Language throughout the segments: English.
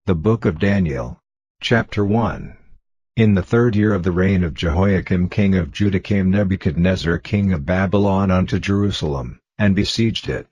The Book of Daniel. Chapter 1. In the 3rd year of the reign of Jehoiakim king of Judah came Nebuchadnezzar king of Babylon unto Jerusalem, and besieged it.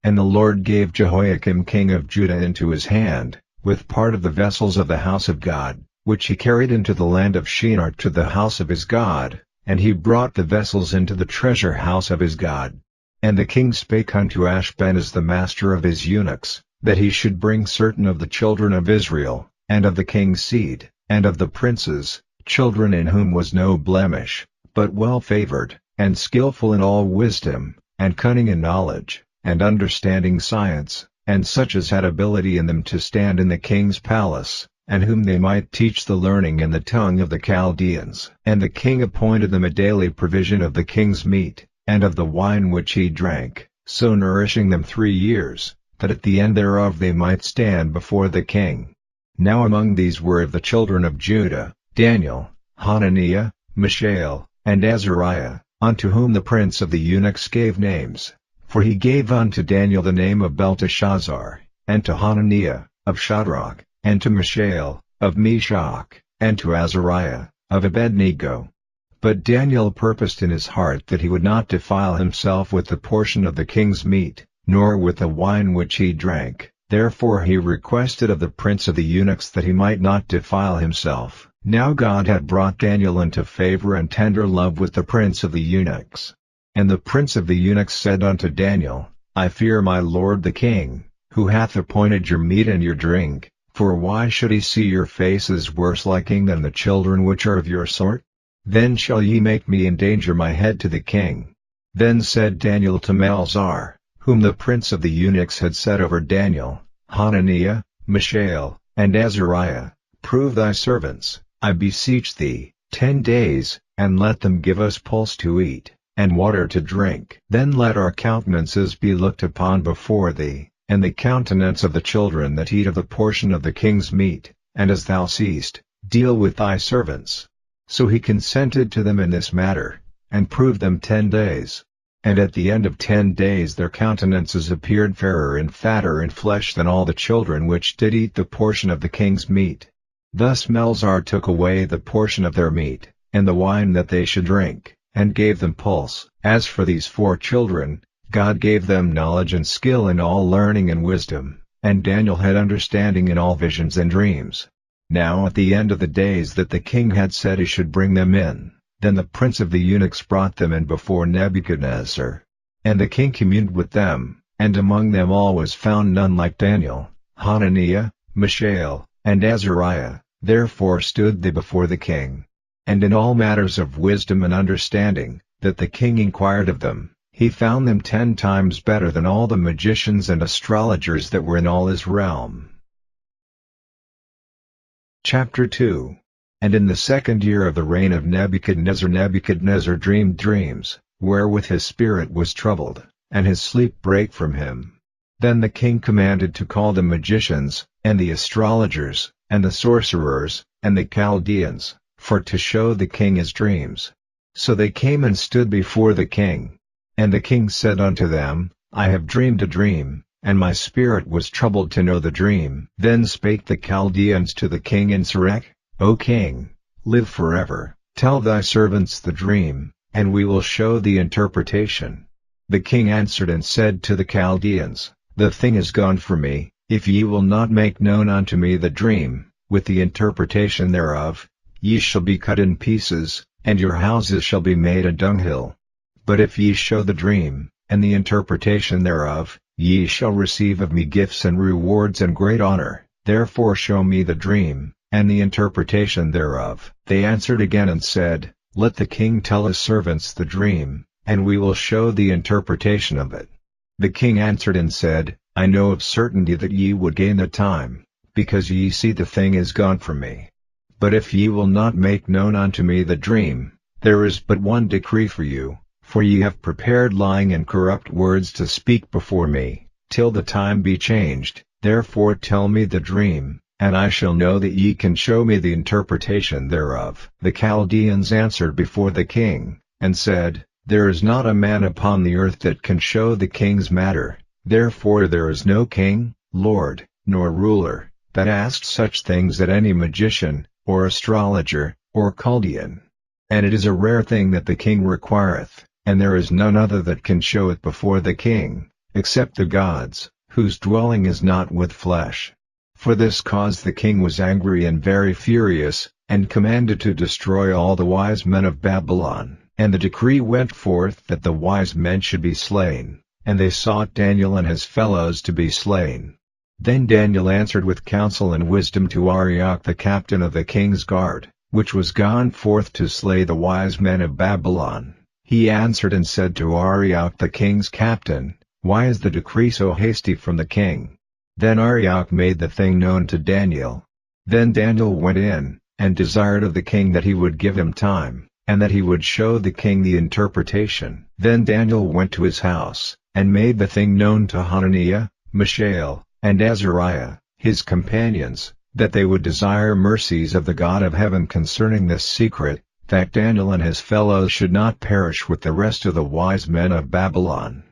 And the Lord gave Jehoiakim king of Judah into his hand, with part of the vessels of the house of God, which he carried into the land of Shinar to the house of his God, and he brought the vessels into the treasure house of his God. And the king spake unto Ashpenaz the master of his eunuchs, that he should bring certain of the children of Israel, and of the king's seed, and of the princes, children in whom was no blemish, but well favored, and skillful in all wisdom, and cunning in knowledge, and understanding science, and such as had ability in them to stand in the king's palace, and whom they might teach the learning and the tongue of the Chaldeans. And the king appointed them a daily provision of the king's meat, and of the wine which he drank, so nourishing them 3 years, that at the end thereof they might stand before the king. Now among these were of the children of Judah, Daniel, Hananiah, Mishael, and Azariah, unto whom the prince of the eunuchs gave names. For he gave unto Daniel the name of Belteshazzar, and to Hananiah, of Shadrach, and to Mishael, of Meshach, and to Azariah, of Abednego. But Daniel purposed in his heart that he would not defile himself with the portion of the king's meat, nor with the wine which he drank. Therefore he requested of the prince of the eunuchs that he might not defile himself. Now God had brought Daniel into favor and tender love with the prince of the eunuchs. And the prince of the eunuchs said unto Daniel, I fear my lord the king, who hath appointed your meat and your drink, for why should he see your faces worse liking than the children which are of your sort? Then shall ye make me endanger my head to the king. Then said Daniel to Melzar, whom the prince of the eunuchs had set over Daniel, Hananiah, Mishael, and Azariah, prove thy servants, I beseech thee, 10 days, and let them give us pulse to eat, and water to drink. Then let our countenances be looked upon before thee, and the countenance of the children that eat of the portion of the king's meat, and as thou seest, deal with thy servants. So he consented to them in this matter, and proved them 10 days. And at the end of 10 days their countenances appeared fairer and fatter in flesh than all the children which did eat the portion of the king's meat. Thus Melzar took away the portion of their meat, and the wine that they should drink, and gave them pulse. As for these 4 children, God gave them knowledge and skill in all learning and wisdom, and Daniel had understanding in all visions and dreams. Now at the end of the days that the king had said he should bring them in, then the prince of the eunuchs brought them in before Nebuchadnezzar. And the king communed with them, and among them all was found none like Daniel, Hananiah, Mishael, and Azariah. Therefore stood they before the king. And in all matters of wisdom and understanding, that the king inquired of them, he found them 10 times better than all the magicians and astrologers that were in all his realm. Chapter 2. And in the 2nd year of the reign of Nebuchadnezzar dreamed dreams, wherewith his spirit was troubled, and his sleep brake from him. Then the king commanded to call the magicians, and the astrologers, and the sorcerers, and the Chaldeans, for to show the king his dreams. So they came and stood before the king. And the king said unto them, I have dreamed a dream, and my spirit was troubled to know the dream. Then spake the Chaldeans to the king in Sarek, O king, live forever, tell thy servants the dream, and we will show the interpretation. The king answered and said to the Chaldeans, The thing is gone from me, if ye will not make known unto me the dream, with the interpretation thereof, ye shall be cut in pieces, and your houses shall be made a dunghill. But if ye show the dream, and the interpretation thereof, ye shall receive of me gifts and rewards and great honor. Therefore show me the dream, and the interpretation thereof. They answered again and said, Let the king tell his servants the dream, and we will show the interpretation of it. The king answered and said, I know of certainty that ye would gain the time, because ye see the thing is gone from me. But if ye will not make known unto me the dream, there is but one decree for you, for ye have prepared lying and corrupt words to speak before me, till the time be changed. Therefore tell me the dream, and I shall know that ye can show me the interpretation thereof. The Chaldeans answered before the king, and said, There is not a man upon the earth that can show the king's matter, therefore there is no king, lord, nor ruler, that asked such things at any magician, or astrologer, or Chaldean. And it is a rare thing that the king requireth, and there is none other that can show it before the king, except the gods, whose dwelling is not with flesh. For this cause the king was angry and very furious, and commanded to destroy all the wise men of Babylon. And the decree went forth that the wise men should be slain, and they sought Daniel and his fellows to be slain. Then Daniel answered with counsel and wisdom to Arioch the captain of the king's guard, which was gone forth to slay the wise men of Babylon. He answered and said to Arioch the king's captain, Why is the decree so hasty from the king? Then Arioch made the thing known to Daniel. Then Daniel went in, and desired of the king that he would give him time, and that he would show the king the interpretation. Then Daniel went to his house, and made the thing known to Hananiah, Mishael, and Azariah, his companions, that they would desire mercies of the God of heaven concerning this secret, that Daniel and his fellows should not perish with the rest of the wise men of Babylon.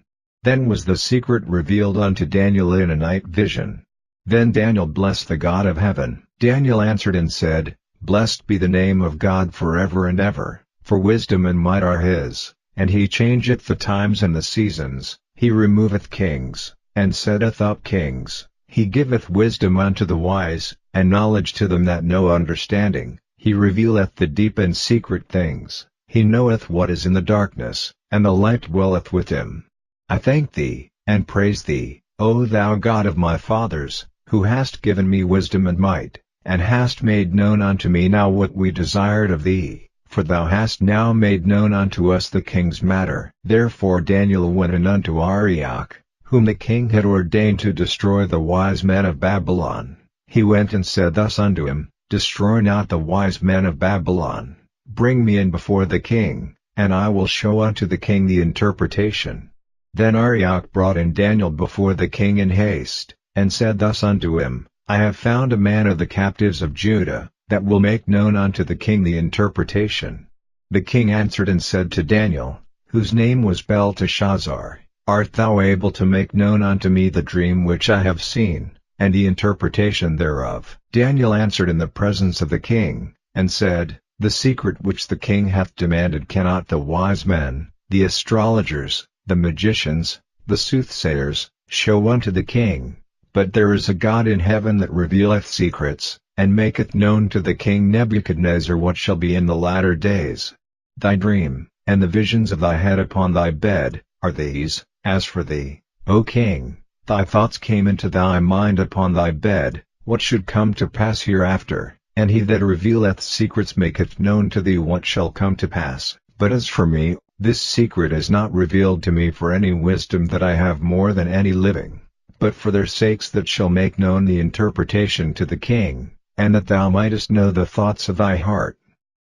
Then was the secret revealed unto Daniel in a night vision. Then Daniel blessed the God of heaven. Daniel answered and said, Blessed be the name of God forever and ever, for wisdom and might are his, and he changeth the times and the seasons, he removeth kings, and setteth up kings, he giveth wisdom unto the wise, and knowledge to them that know understanding, he revealeth the deep and secret things, he knoweth what is in the darkness, and the light dwelleth with him. I thank thee, and praise thee, O thou God of my fathers, who hast given me wisdom and might, and hast made known unto me now what we desired of thee, for thou hast now made known unto us the king's matter. Therefore Daniel went in unto Arioch, whom the king had ordained to destroy the wise men of Babylon. He went and said thus unto him, Destroy not the wise men of Babylon, bring me in before the king, and I will show unto the king the interpretation. Then Arioch brought in Daniel before the king in haste, and said thus unto him, I have found a man of the captives of Judah, that will make known unto the king the interpretation. The king answered and said to Daniel, whose name was Belteshazzar, Art thou able to make known unto me the dream which I have seen, and the interpretation thereof? Daniel answered in the presence of the king, and said, The secret which the king hath demanded cannot the wise men, the astrologers, the magicians, the soothsayers, show unto the king, but there is a God in heaven that revealeth secrets, and maketh known to the king Nebuchadnezzar what shall be in the latter days. Thy dream, and the visions of thy head upon thy bed, are these. As for thee, O king, thy thoughts came into thy mind upon thy bed, what should come to pass hereafter, and he that revealeth secrets maketh known to thee what shall come to pass. But as for me, this secret is not revealed to me for any wisdom that I have more than any living, but for their sakes that shall make known the interpretation to the king, and that thou mightest know the thoughts of thy heart.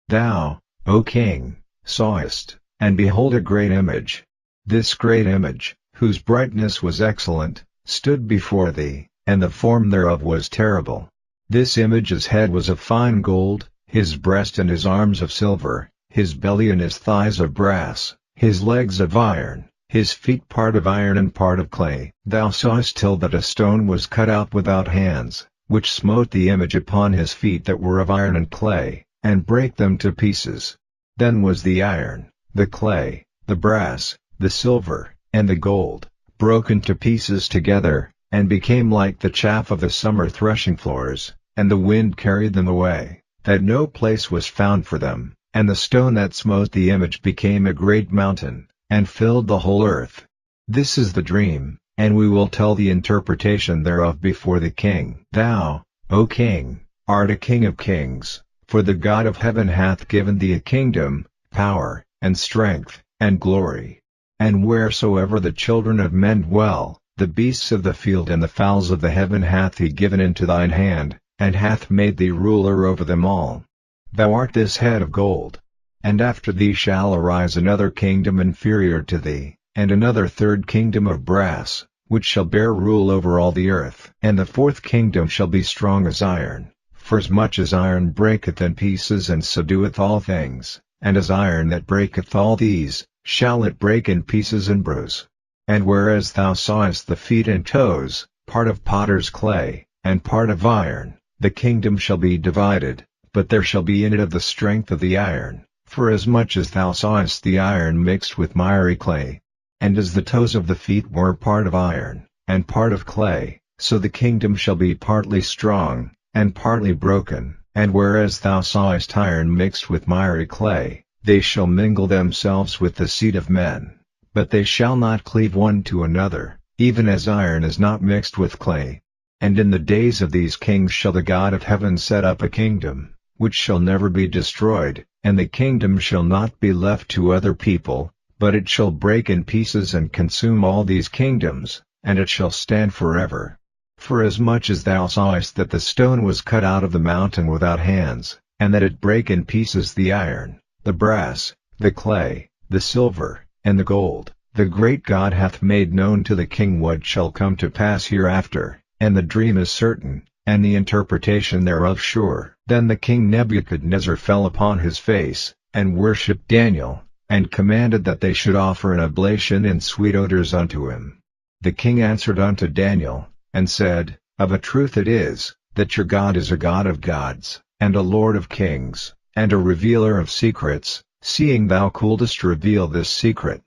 Thou, O king, sawest, and behold a great image. This great image, whose brightness was excellent, stood before thee, and the form thereof was terrible. This image's head was of fine gold, his breast and his arms of silver, his belly and his thighs of brass, his legs of iron, his feet part of iron and part of clay. Thou sawest till that a stone was cut out without hands, which smote the image upon his feet that were of iron and clay, and brake them to pieces. Then was the iron, the clay, the brass, the silver, and the gold, broken to pieces together, and became like the chaff of the summer threshing floors, and the wind carried them away, that no place was found for them. And the stone that smote the image became a great mountain, and filled the whole earth. This is the dream, and we will tell the interpretation thereof before the king. Thou, O king, art a king of kings, for the God of heaven hath given thee a kingdom, power, and strength, and glory. And wheresoever the children of men dwell, the beasts of the field and the fowls of the heaven hath he given into thine hand, and hath made thee ruler over them all. Thou art this head of gold. And after thee shall arise another kingdom inferior to thee, and another third kingdom of brass, which shall bear rule over all the earth. And the fourth kingdom shall be strong as iron, for as much as iron breaketh in pieces and subdueth all things, and as iron that breaketh all these, shall it break in pieces and bruise. And whereas thou sawest the feet and toes, part of potter's clay, and part of iron, the kingdom shall be divided, but there shall be in it of the strength of the iron, forasmuch as thou sawest the iron mixed with miry clay. And as the toes of the feet were part of iron, and part of clay, so the kingdom shall be partly strong, and partly broken. And whereas thou sawest iron mixed with miry clay, they shall mingle themselves with the seed of men, but they shall not cleave one to another, even as iron is not mixed with clay. And in the days of these kings shall the God of heaven set up a kingdom, which shall never be destroyed, and the kingdom shall not be left to other people, but it shall break in pieces and consume all these kingdoms, and it shall stand forever. Forasmuch as thou sawest that the stone was cut out of the mountain without hands, and that it brake in pieces the iron, the brass, the clay, the silver, and the gold, the great God hath made known to the king what shall come to pass hereafter, and the dream is certain, and the interpretation thereof sure. Then the king Nebuchadnezzar fell upon his face, and worshipped Daniel, and commanded that they should offer an oblation and sweet odors unto him. The king answered unto Daniel, and said, Of a truth it is, that your God is a God of gods, and a Lord of kings, and a revealer of secrets, seeing thou couldest reveal this secret.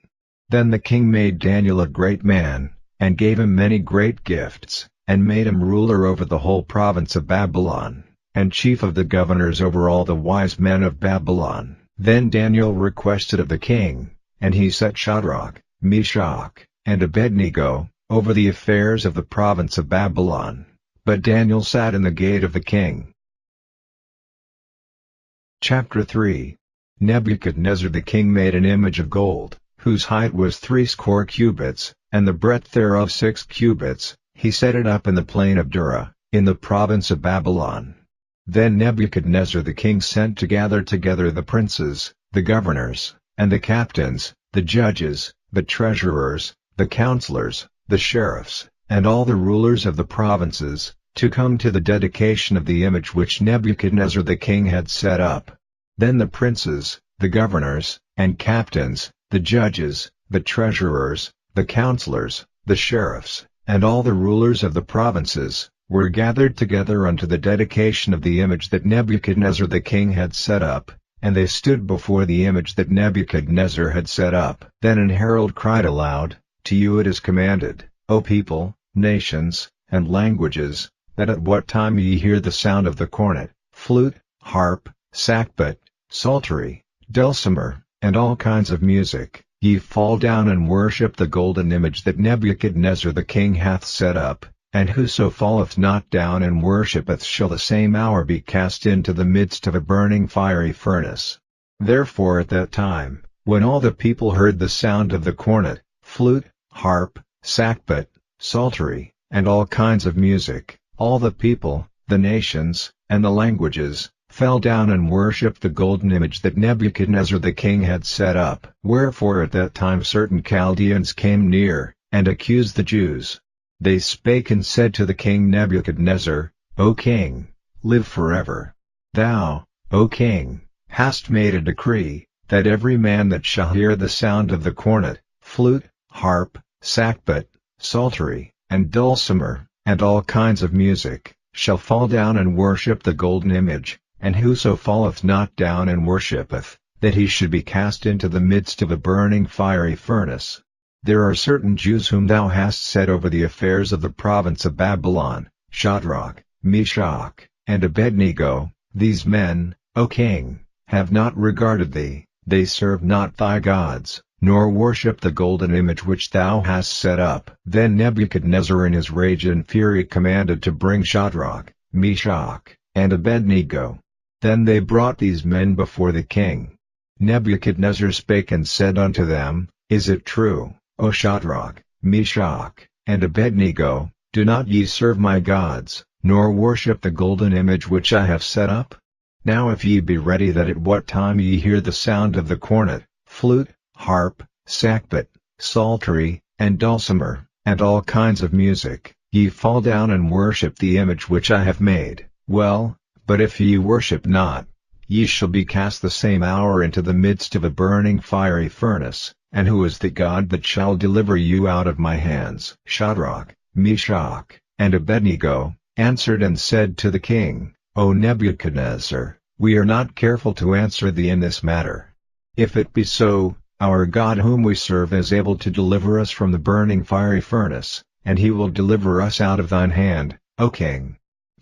Then the king made Daniel a great man, and gave him many great gifts, and made him ruler over the whole province of Babylon, and chief of the governors over all the wise men of Babylon. Then Daniel requested of the king, and he set Shadrach, Meshach, and Abednego over the affairs of the province of Babylon. But Daniel sat in the gate of the king. Chapter 3. Nebuchadnezzar the king made an image of gold, whose height was 60 cubits, and the breadth thereof 6 cubits. He set it up in the plain of Dura, in the province of Babylon. Then Nebuchadnezzar the king sent to gather together the princes, the governors, and the captains, the judges, the treasurers, the counselors, the sheriffs, and all the rulers of the provinces, to come to the dedication of the image which Nebuchadnezzar the king had set up. Then the princes, the governors, and captains, the judges, the treasurers, the counselors, the sheriffs, and all the rulers of the provinces, were gathered together unto the dedication of the image that Nebuchadnezzar the king had set up, and they stood before the image that Nebuchadnezzar had set up. Then an herald cried aloud, To you it is commanded, O people, nations, and languages, that at what time ye hear the sound of the cornet, flute, harp, sackbut, psaltery, dulcimer, and all kinds of music, ye fall down and worship the golden image that Nebuchadnezzar the king hath set up, and whoso falleth not down and worshippeth shall the same hour be cast into the midst of a burning fiery furnace. Therefore at that time, when all the people heard the sound of the cornet, flute, harp, sackbut, psaltery, and all kinds of music, all the people, the nations, and the languages, fell down and worshipped the golden image that Nebuchadnezzar the king had set up. Wherefore at that time certain Chaldeans came near, and accused the Jews. They spake and said to the king Nebuchadnezzar, O king, live forever. Thou, O king, hast made a decree, that every man that shall hear the sound of the cornet, flute, harp, sackbut, psaltery, and dulcimer, and all kinds of music, shall fall down and worship the golden image, and whoso falleth not down and worshippeth, that he should be cast into the midst of a burning fiery furnace. There are certain Jews whom thou hast set over the affairs of the province of Babylon, Shadrach, Meshach, and Abednego. These men, O king, have not regarded thee, they serve not thy gods, nor worship the golden image which thou hast set up. Then Nebuchadnezzar in his rage and fury commanded to bring Shadrach, Meshach, and Abednego. Then they brought these men before the king. Nebuchadnezzar spake and said unto them, Is it true, O Shadrach, Meshach, and Abednego, do not ye serve my gods, nor worship the golden image which I have set up? Now if ye be ready that at what time ye hear the sound of the cornet, flute, harp, sackbut, psaltery, and dulcimer, and all kinds of music, ye fall down and worship the image which I have made, well, but if ye worship not, ye shall be cast the same hour into the midst of a burning fiery furnace. And who is the God that shall deliver you out of my hands? Shadrach, Meshach, and Abednego, answered and said to the king, O Nebuchadnezzar, we are not careful to answer thee in this matter. If it be so, our God whom we serve is able to deliver us from the burning fiery furnace, and he will deliver us out of thine hand, O king.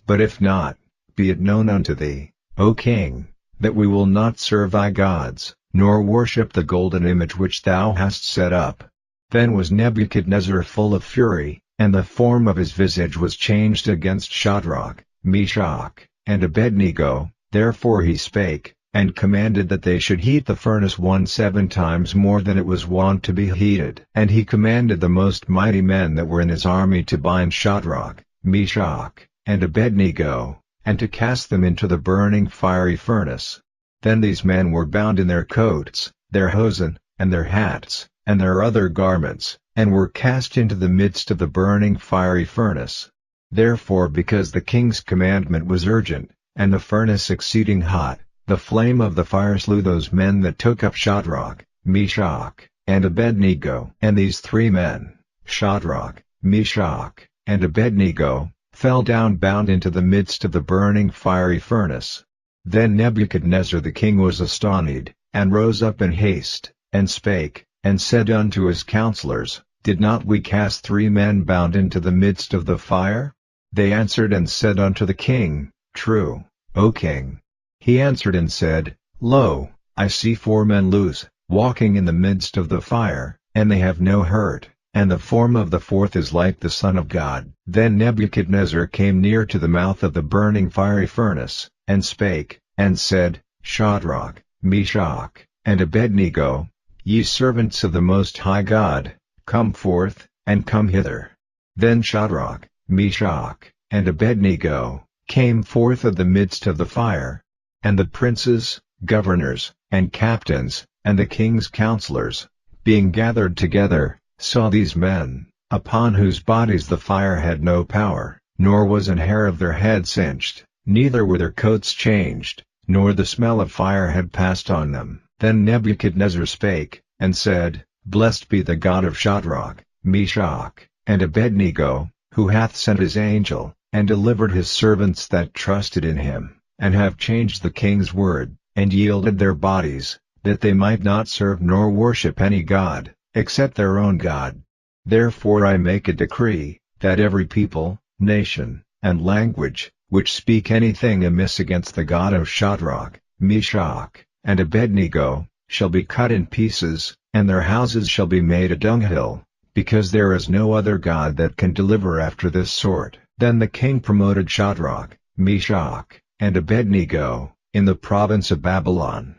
But if not, be it known unto thee, O king, that we will not serve thy gods, nor worship the golden image which thou hast set up. Then was Nebuchadnezzar full of fury, and the form of his visage was changed against Shadrach, Meshach, and Abednego. Therefore he spake, and commanded that they should heat the furnace 17 times more than it was wont to be heated. And he commanded the most mighty men that were in his army to bind Shadrach, Meshach, and Abednego, and to cast them into the burning fiery furnace. Then these men were bound in their coats, their hosen, and their hats, and their other garments, and were cast into the midst of the burning fiery furnace. Therefore, because the king's commandment was urgent, and the furnace exceeding hot, the flame of the fire slew those men that took up Shadrach, Meshach, and Abednego. And these 3 men, Shadrach, Meshach, and Abednego, fell down bound into the midst of the burning fiery furnace. Then Nebuchadnezzar the king was astonished, and rose up in haste, and spake, and said unto his counselors, Did not we cast 3 men bound into the midst of the fire? They answered and said unto the king, True, O king. He answered and said, Lo, I see 4 men loose, walking in the midst of the fire, and they have no hurt, and the form of the 4th is like the Son of God. Then Nebuchadnezzar came near to the mouth of the burning fiery furnace, and spake, and said, Shadrach, Meshach, and Abednego, ye servants of the Most High God, come forth, and come hither. Then Shadrach, Meshach, and Abednego came forth of the midst of the fire. And the princes, governors, and captains, and the king's counselors, being gathered together, saw these men, upon whose bodies the fire had no power, nor was an hair of their head singed, neither were their coats changed, nor the smell of fire had passed on them. Then Nebuchadnezzar spake, and said, Blessed be the God of Shadrach, Meshach, and Abednego, who hath sent his angel, and delivered his servants that trusted in him, and have changed the king's word, and yielded their bodies, that they might not serve nor worship any god, except their own God. Therefore I make a decree, that every people, nation, and language, which speak anything amiss against the God of Shadrach, Meshach, and Abednego, shall be cut in pieces, and their houses shall be made a dunghill, because there is no other God that can deliver after this sort. Then the king promoted Shadrach, Meshach, and Abednego, in the province of Babylon.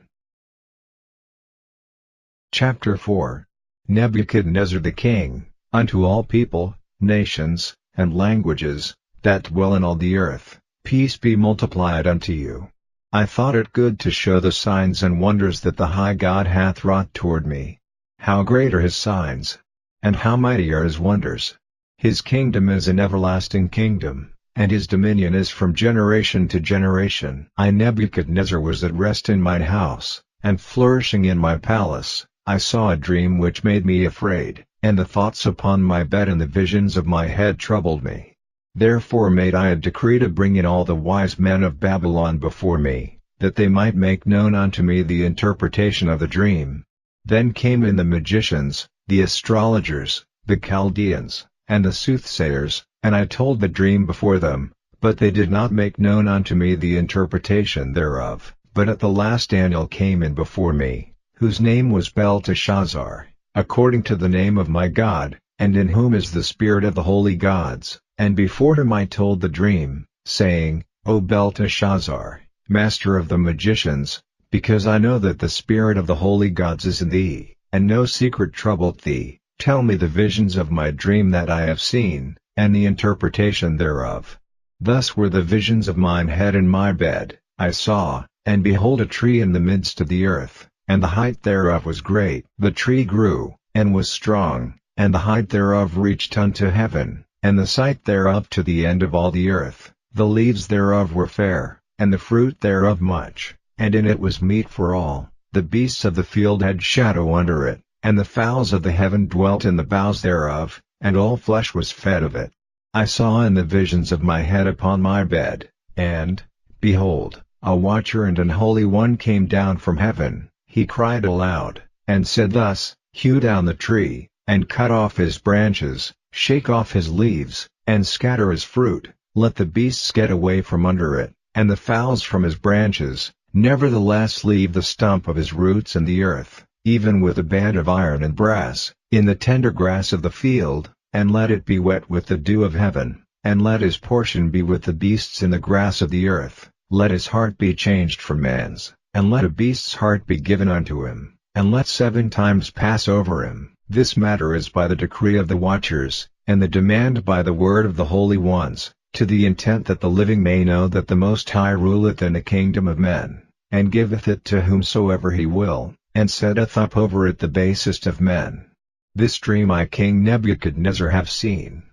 Chapter 4. Nebuchadnezzar the king, unto all people, nations, and languages, that dwell in all the earth, peace be multiplied unto you. I thought it good to show the signs and wonders that the high God hath wrought toward me. How great are his signs! And how mighty are his wonders! His kingdom is an everlasting kingdom, and his dominion is from generation to generation. I Nebuchadnezzar was at rest in mine house, and flourishing in my palace. I saw a dream which made me afraid, and the thoughts upon my bed and the visions of my head troubled me. Therefore made I a decree to bring in all the wise men of Babylon before me, that they might make known unto me the interpretation of the dream. Then came in the magicians, the astrologers, the Chaldeans, and the soothsayers, and I told the dream before them, but they did not make known unto me the interpretation thereof. But at the last Daniel came in before me, whose name was Belteshazzar, according to the name of my God, and in whom is the spirit of the holy gods, and before him I told the dream, saying, O Belteshazzar, master of the magicians, because I know that the spirit of the holy gods is in thee, and no secret troubleth thee, tell me the visions of my dream that I have seen, and the interpretation thereof. Thus were the visions of mine head in my bed. I saw, and behold a tree in the midst of the earth, and the height thereof was great. The tree grew, and was strong, and the height thereof reached unto heaven, and the sight thereof to the end of all the earth. The leaves thereof were fair, and the fruit thereof much, and in it was meat for all. The beasts of the field had shadow under it, and the fowls of the heaven dwelt in the boughs thereof, and all flesh was fed of it. I saw in the visions of my head upon my bed, and, behold, a watcher and an holy one came down from heaven. He cried aloud, and said thus, Hew down the tree, and cut off his branches, shake off his leaves, and scatter his fruit, let the beasts get away from under it, and the fowls from his branches, nevertheless leave the stump of his roots in the earth, even with a band of iron and brass, in the tender grass of the field, and let it be wet with the dew of heaven, and let his portion be with the beasts in the grass of the earth, let his heart be changed from man's, and let a beast's heart be given unto him, and let 7 times pass over him. This matter is by the decree of the watchers, and the demand by the word of the holy ones, to the intent that the living may know that the Most High ruleth in the kingdom of men, and giveth it to whomsoever he will, and setteth up over it the basest of men. This dream I King Nebuchadnezzar have seen.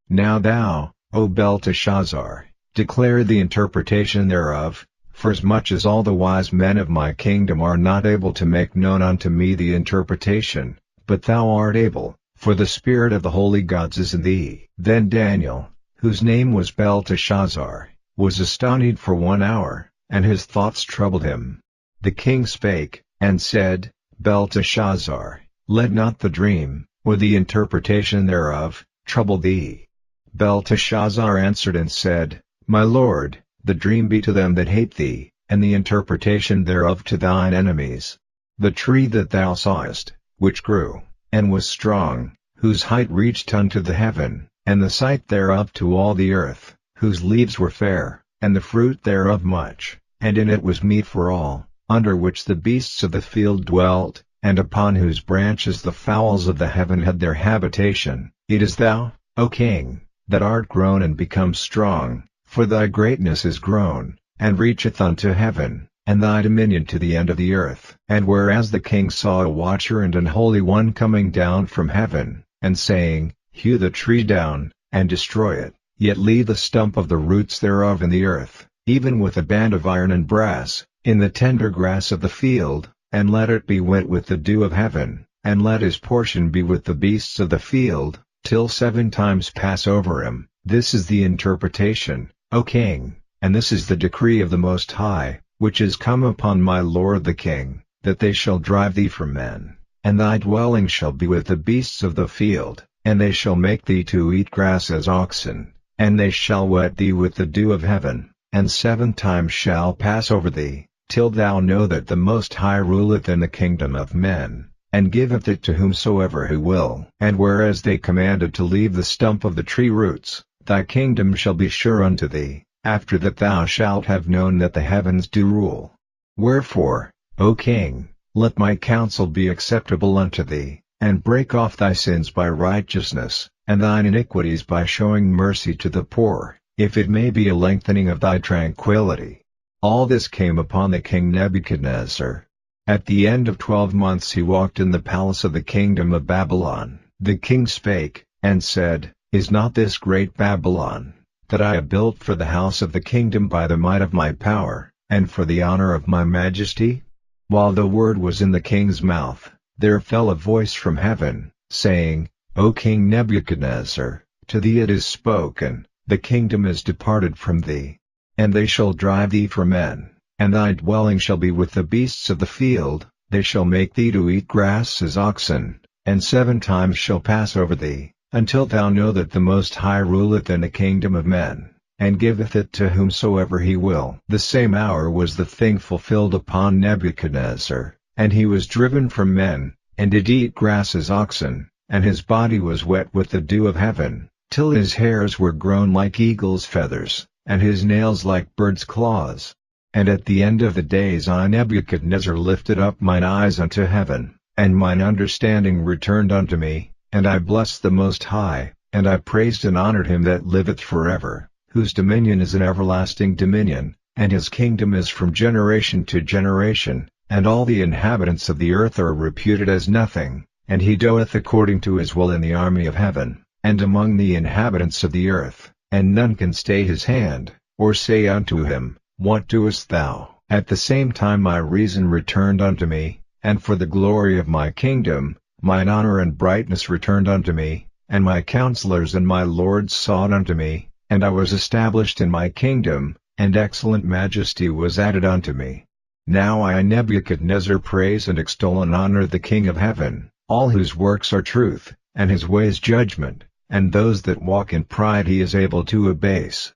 Now thou, O Belteshazzar, declare the interpretation thereof, forasmuch as all the wise men of my kingdom are not able to make known unto me the interpretation, but thou art able, for the spirit of the holy gods is in thee. Then Daniel, whose name was Belteshazzar, was astonied for 1 hour, and his thoughts troubled him. The king spake, and said, Belteshazzar, let not the dream, or the interpretation thereof, trouble thee. Belteshazzar answered and said, My lord, the dream be to them that hate thee, and the interpretation thereof to thine enemies. The tree that thou sawest, which grew, and was strong, whose height reached unto the heaven, and the sight thereof to all the earth, whose leaves were fair, and the fruit thereof much, and in it was meat for all, under which the beasts of the field dwelt, and upon whose branches the fowls of the heaven had their habitation. It is thou, O king, that art grown and become strong, for thy greatness is grown, and reacheth unto heaven, and thy dominion to the end of the earth. And whereas the king saw a watcher and an holy one coming down from heaven, and saying, Hew the tree down, and destroy it, yet leave the stump of the roots thereof in the earth, even with a band of iron and brass, in the tender grass of the field, and let it be wet with the dew of heaven, and let his portion be with the beasts of the field, till 7 times pass over him. This is the interpretation, O king, and this is the decree of the Most High, which is come upon my lord the king, that they shall drive thee from men, and thy dwelling shall be with the beasts of the field, and they shall make thee to eat grass as oxen, and they shall wet thee with the dew of heaven, and 7 times shall pass over thee, till thou know that the Most High ruleth in the kingdom of men, and giveth it to whomsoever he will. And whereas they commanded to leave the stump of the tree roots, thy kingdom shall be sure unto thee, after that thou shalt have known that the heavens do rule. Wherefore, O king, let my counsel be acceptable unto thee, and break off thy sins by righteousness, and thine iniquities by showing mercy to the poor, if it may be a lengthening of thy tranquility. All this came upon the king Nebuchadnezzar. At the end of 12 months he walked in the palace of the kingdom of Babylon. The king spake, and said, Is not this great Babylon, that I have built for the house of the kingdom by the might of my power, and for the honor of my majesty? While the word was in the king's mouth, there fell a voice from heaven, saying, O King Nebuchadnezzar, to thee it is spoken, the kingdom is departed from thee. And they shall drive thee from men, and thy dwelling shall be with the beasts of the field, they shall make thee to eat grass as oxen, and 7 times shall pass over thee, until thou know that the Most High ruleth in the kingdom of men, and giveth it to whomsoever he will. The same hour was the thing fulfilled upon Nebuchadnezzar, and he was driven from men, and did eat grass as oxen, and his body was wet with the dew of heaven, till his hairs were grown like eagle's feathers, and his nails like birds' claws. And at the end of the days I Nebuchadnezzar lifted up mine eyes unto heaven, and mine understanding returned unto me, and I blessed the Most High, and I praised and honored him that liveth forever, whose dominion is an everlasting dominion, and his kingdom is from generation to generation, and all the inhabitants of the earth are reputed as nothing, and he doeth according to his will in the army of heaven, and among the inhabitants of the earth, and none can stay his hand, or say unto him, What doest thou? At the same time my reason returned unto me, and for the glory of my kingdom, mine honor and brightness returned unto me, and my counselors and my lords sought unto me, and I was established in my kingdom, and excellent majesty was added unto me. Now I Nebuchadnezzar praise and extol and honor the King of heaven, all whose works are truth, and his ways judgment, and those that walk in pride he is able to abase.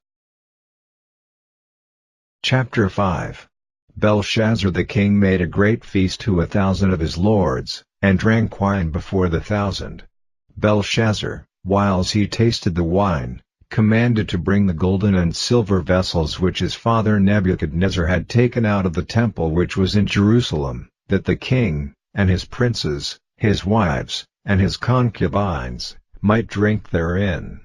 Chapter 5. Belshazzar the king made a great feast to 1,000 of his lords, and drank wine before the 1,000. Belshazzar, whiles he tasted the wine, commanded to bring the golden and silver vessels which his father Nebuchadnezzar had taken out of the temple which was in Jerusalem, that the king, and his princes, his wives, and his concubines, might drink therein.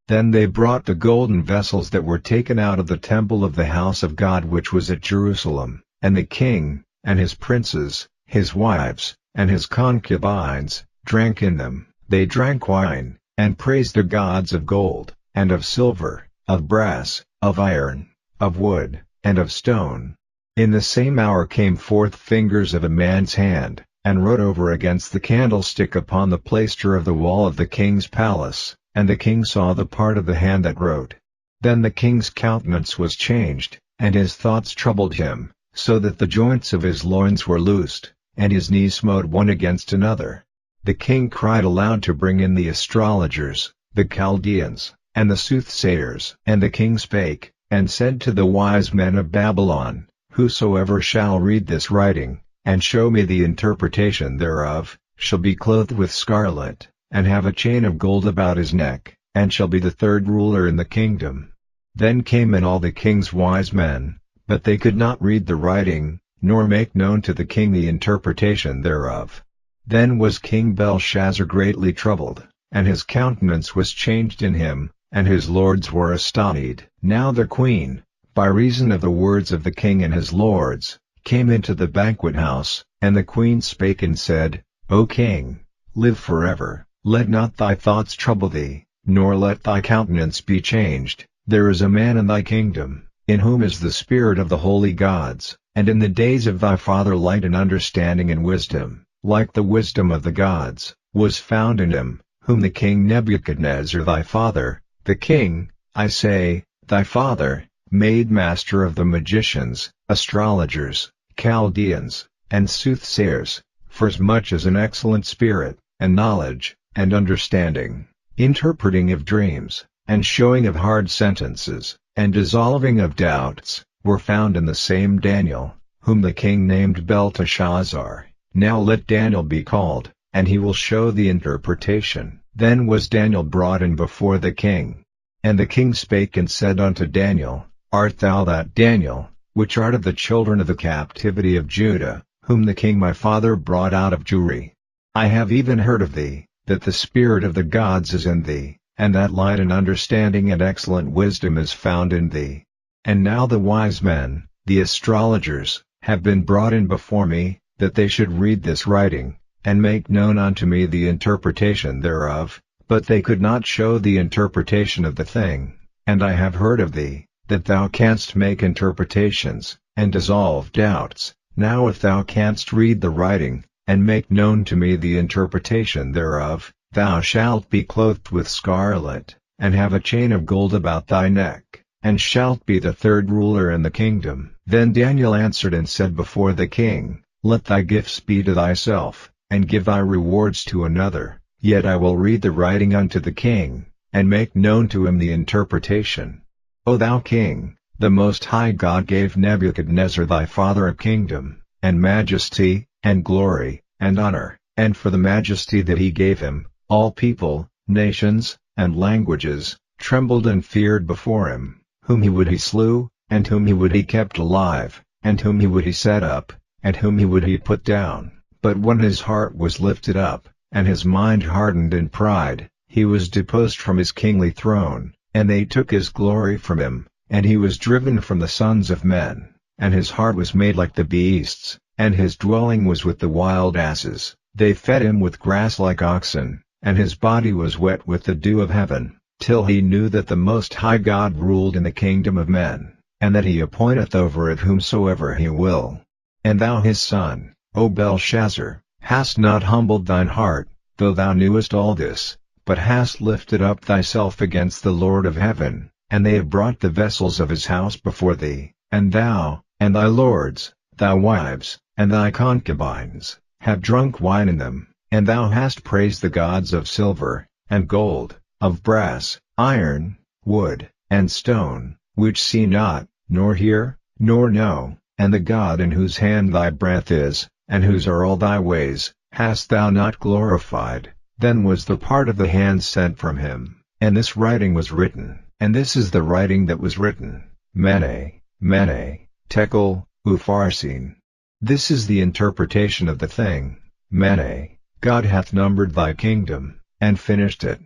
Then they brought the golden vessels that were taken out of the temple of the house of God which was at Jerusalem, and the king, and his princes, his wives, and his concubines, drank in them. They drank wine, and praised the gods of gold, and of silver, of brass, of iron, of wood, and of stone. In the same hour came forth fingers of a man's hand, and wrote over against the candlestick upon the plaister of the wall of the king's palace, and the king saw the part of the hand that wrote. Then the king's countenance was changed, and his thoughts troubled him, so that the joints of his loins were loosed, and his knees smote one against another. The king cried aloud to bring in the astrologers, the Chaldeans, and the soothsayers. And the king spake, and said to the wise men of Babylon, Whosoever shall read this writing, and show me the interpretation thereof, shall be clothed with scarlet, and have a chain of gold about his neck, and shall be the third ruler in the kingdom. Then came in all the king's wise men, but they could not read the writing, nor make known to the king the interpretation thereof. Then was King Belshazzar greatly troubled, and his countenance was changed in him, and his lords were astonied. Now the queen, by reason of the words of the king and his lords, came into the banquet house, and the queen spake and said, O king, live forever, let not thy thoughts trouble thee, nor let thy countenance be changed. There is a man in thy kingdom, in whom is the spirit of the holy gods, and in the days of thy father light and understanding and wisdom, like the wisdom of the gods, was found in him, whom the king Nebuchadnezzar thy father, the king, I say, thy father, made master of the magicians, astrologers, Chaldeans, and soothsayers, forasmuch as an excellent spirit, and knowledge, and understanding, interpreting of dreams, and showing of hard sentences, and dissolving of doubts, were found in the same Daniel, whom the king named Belteshazzar. Now let Daniel be called, and he will show the interpretation. Then was Daniel brought in before the king. And the king spake and said unto Daniel, Art thou that Daniel, which art of the children of the captivity of Judah, whom the king my father brought out of Jewry? I have even heard of thee, that the spirit of the gods is in thee, and that light and understanding and excellent wisdom is found in thee. And now the wise men, the astrologers, have been brought in before me, that they should read this writing, and make known unto me the interpretation thereof, but they could not show the interpretation of the thing. And I have heard of thee, that thou canst make interpretations, and dissolve doubts. Now if thou canst read the writing, and make known to me the interpretation thereof, thou shalt be clothed with scarlet, and have a chain of gold about thy neck, and shalt be the third ruler in the kingdom. Then Daniel answered and said before the king, Let thy gifts be to thyself, and give thy rewards to another, yet I will read the writing unto the king, and make known to him the interpretation. O thou king, the Most High God gave Nebuchadnezzar thy father a kingdom, and majesty, and glory, and honor, and for the majesty that he gave him, all people, nations, and languages, trembled and feared before him. Whom he would he slew, and whom he would he kept alive, and whom he would he set up, and whom he would he put down. But when his heart was lifted up, and his mind hardened in pride, he was deposed from his kingly throne, and they took his glory from him, and he was driven from the sons of men, and his heart was made like the beasts, and his dwelling was with the wild asses. They fed him with grass like oxen, and his body was wet with the dew of heaven, till he knew that the Most High God ruled in the kingdom of men, and that he appointeth over it whomsoever he will. And thou his son, O Belshazzar, hast not humbled thine heart, though thou knewest all this, but hast lifted up thyself against the Lord of heaven, and they have brought the vessels of his house before thee, and thou, and thy lords, thy wives, and thy concubines, have drunk wine in them, and thou hast praised the gods of silver, and gold, of brass, iron, wood, and stone, which see not, nor hear, nor know, and the God in whose hand thy breath is, and whose are all thy ways, hast thou not glorified. Then was the part of the hand sent from him, and this writing was written, and this is the writing that was written, Mene, Mene, Tekel, Upharsin. This is the interpretation of the thing, Mene, God hath numbered thy kingdom, and finished it.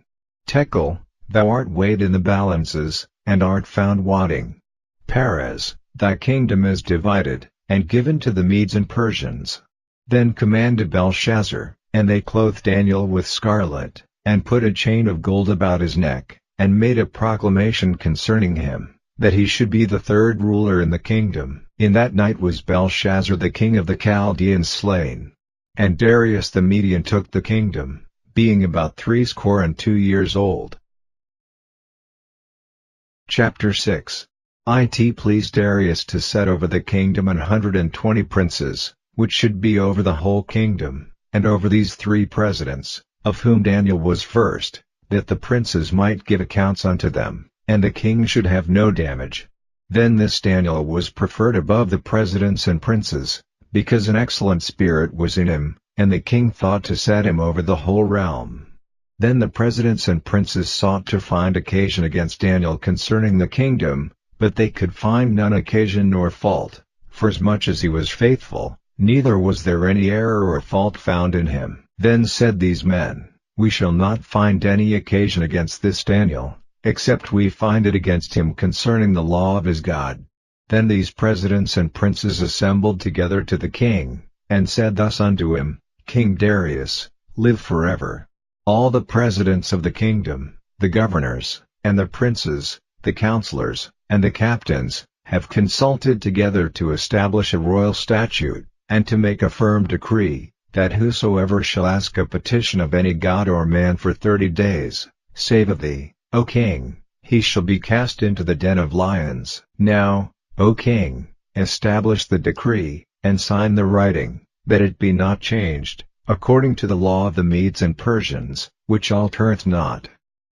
Tekel, thou art weighed in the balances, and art found wanting. Peres, thy kingdom is divided, and given to the Medes and Persians. Then commanded Belshazzar, and they clothed Daniel with scarlet, and put a chain of gold about his neck, and made a proclamation concerning him, that he should be the third ruler in the kingdom. In that night was Belshazzar the king of the Chaldeans slain. And Darius the Median took the kingdom, being about 62 years old. Chapter 6. It pleased Darius to set over the kingdom 120 princes, which should be over the whole kingdom, and over these 3 presidents, of whom Daniel was first, that the princes might give accounts unto them, and the king should have no damage. Then this Daniel was preferred above the presidents and princes, because an excellent spirit was in him, and the king thought to set him over the whole realm. Then the presidents and princes sought to find occasion against Daniel concerning the kingdom, but they could find none occasion nor fault, forasmuch as he was faithful, neither was there any error or fault found in him. Then said these men, We shall not find any occasion against this Daniel, except we find it against him concerning the law of his God. Then these presidents and princes assembled together to the king, and said thus unto him, King Darius, live forever. All the presidents of the kingdom, the governors, and the princes, the counselors, and the captains, have consulted together to establish a royal statute, and to make a firm decree, that whosoever shall ask a petition of any god or man for 30 days, save of thee, O king, he shall be cast into the den of lions. Now, O king, establish the decree, and sign the writing, that it be not changed, according to the law of the Medes and Persians, which altereth not.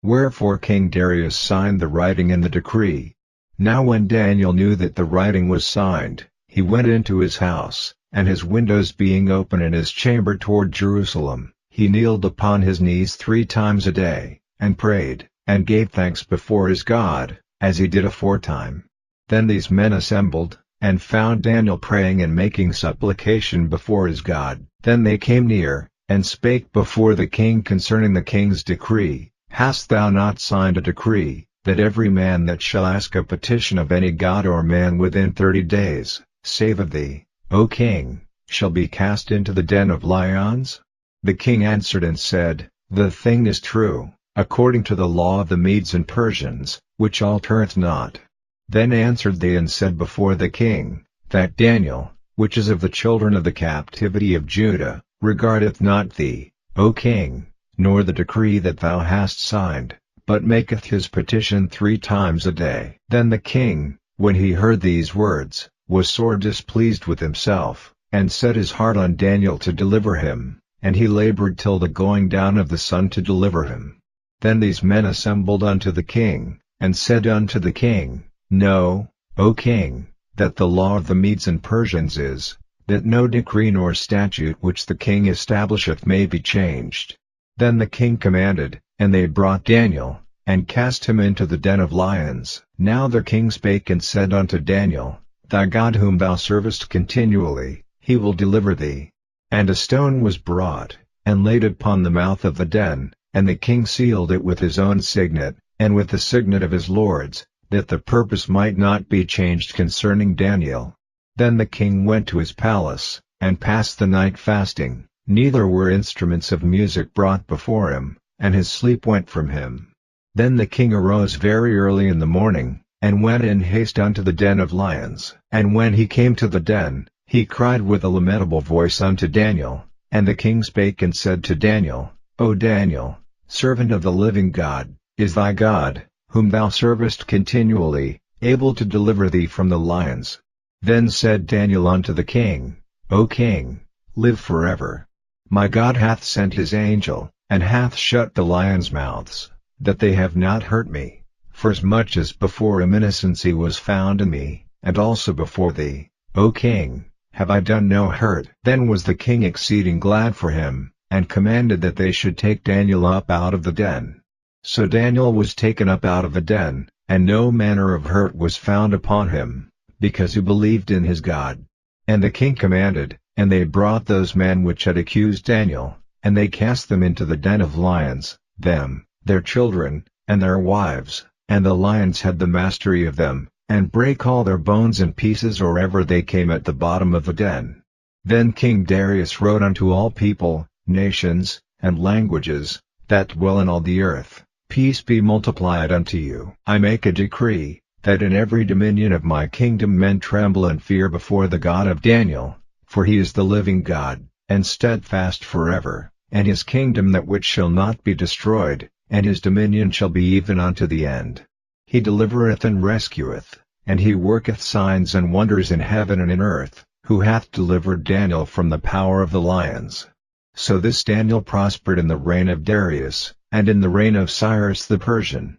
Wherefore King Darius signed the writing and the decree. Now when Daniel knew that the writing was signed, he went into his house, and his windows being open in his chamber toward Jerusalem, he kneeled upon his knees 3 times a day, and prayed, and gave thanks before his God, as he did aforetime. Then these men assembled, and found Daniel praying and making supplication before his God. Then they came near, and spake before the king concerning the king's decree. Hast thou not signed a decree, that every man that shall ask a petition of any god or man within 30 days, save of thee, O king, shall be cast into the den of lions? The king answered and said, The thing is true, according to the law of the Medes and Persians, which altereth not. Then answered they and said before the king, That Daniel, which is of the children of the captivity of Judah, regardeth not thee, O king, nor the decree that thou hast signed, but maketh his petition 3 times a day. Then the king, when he heard these words, was sore displeased with himself, and set his heart on Daniel to deliver him, and he labored till the going down of the sun to deliver him. Then these men assembled unto the king, and said unto the king, Know, O king, that the law of the Medes and Persians is, that no decree nor statute which the king establisheth may be changed. Then the king commanded, and they brought Daniel, and cast him into the den of lions. Now the king spake and said unto Daniel, Thy God whom thou servest continually, he will deliver thee. And a stone was brought, and laid upon the mouth of the den, and the king sealed it with his own signet, and with the signet of his lords, that the purpose might not be changed concerning Daniel. Then the king went to his palace, and passed the night fasting, neither were instruments of music brought before him, and his sleep went from him. Then the king arose very early in the morning, and went in haste unto the den of lions. And when he came to the den, he cried with a lamentable voice unto Daniel, and the king spake and said to Daniel, O Daniel, servant of the living God, is thy God, whom thou servest continually, able to deliver thee from the lions. Then said Daniel unto the king, O king, live forever. My God hath sent his angel, and hath shut the lions' mouths, that they have not hurt me, forasmuch as before him innocency was found in me, and also before thee, O king, have I done no hurt. Then was the king exceeding glad for him, and commanded that they should take Daniel up out of the den. So Daniel was taken up out of the den, and no manner of hurt was found upon him, because he believed in his God. And the king commanded, and they brought those men which had accused Daniel, and they cast them into the den of lions, them, their children, and their wives, and the lions had the mastery of them, and brake all their bones in pieces or ever they came at the bottom of the den. Then King Darius wrote unto all people, nations, and languages, that dwell in all the earth, Peace be multiplied unto you. I make a decree, that in every dominion of my kingdom men tremble and fear before the God of Daniel, for he is the living God, and steadfast forever, and his kingdom that which shall not be destroyed, and his dominion shall be even unto the end. He delivereth and rescueth, and he worketh signs and wonders in heaven and in earth, who hath delivered Daniel from the power of the lions. So this Daniel prospered in the reign of Darius, and in the reign of Cyrus the Persian.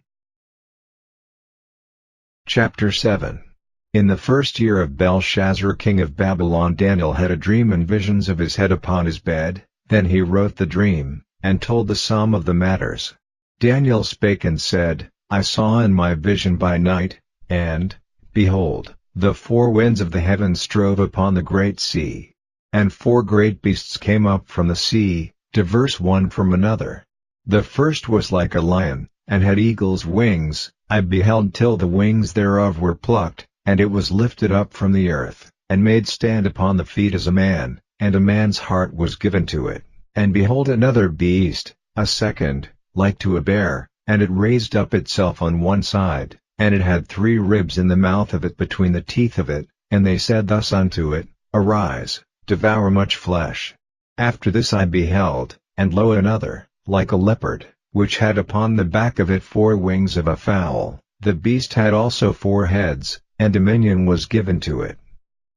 Chapter 7. In the first year of Belshazzar king of Babylon, Daniel had a dream and visions of his head upon his bed. Then he wrote the dream, and told the sum of the matters. Daniel spake and said, I saw in my vision by night, and, behold, the four winds of the heavens strove upon the great sea. And four great beasts came up from the sea, diverse one from another. The first was like a lion, and had eagle's wings. I beheld till the wings thereof were plucked, and it was lifted up from the earth, and made stand upon the feet as a man, and a man's heart was given to it. And behold another beast, a second, like to a bear, and it raised up itself on one side, and it had 3 ribs in the mouth of it between the teeth of it, and they said thus unto it, Arise, devour much flesh. After this I beheld, and lo another, like a leopard, which had upon the back of it 4 wings of a fowl. The beast had also 4 heads, and dominion was given to it.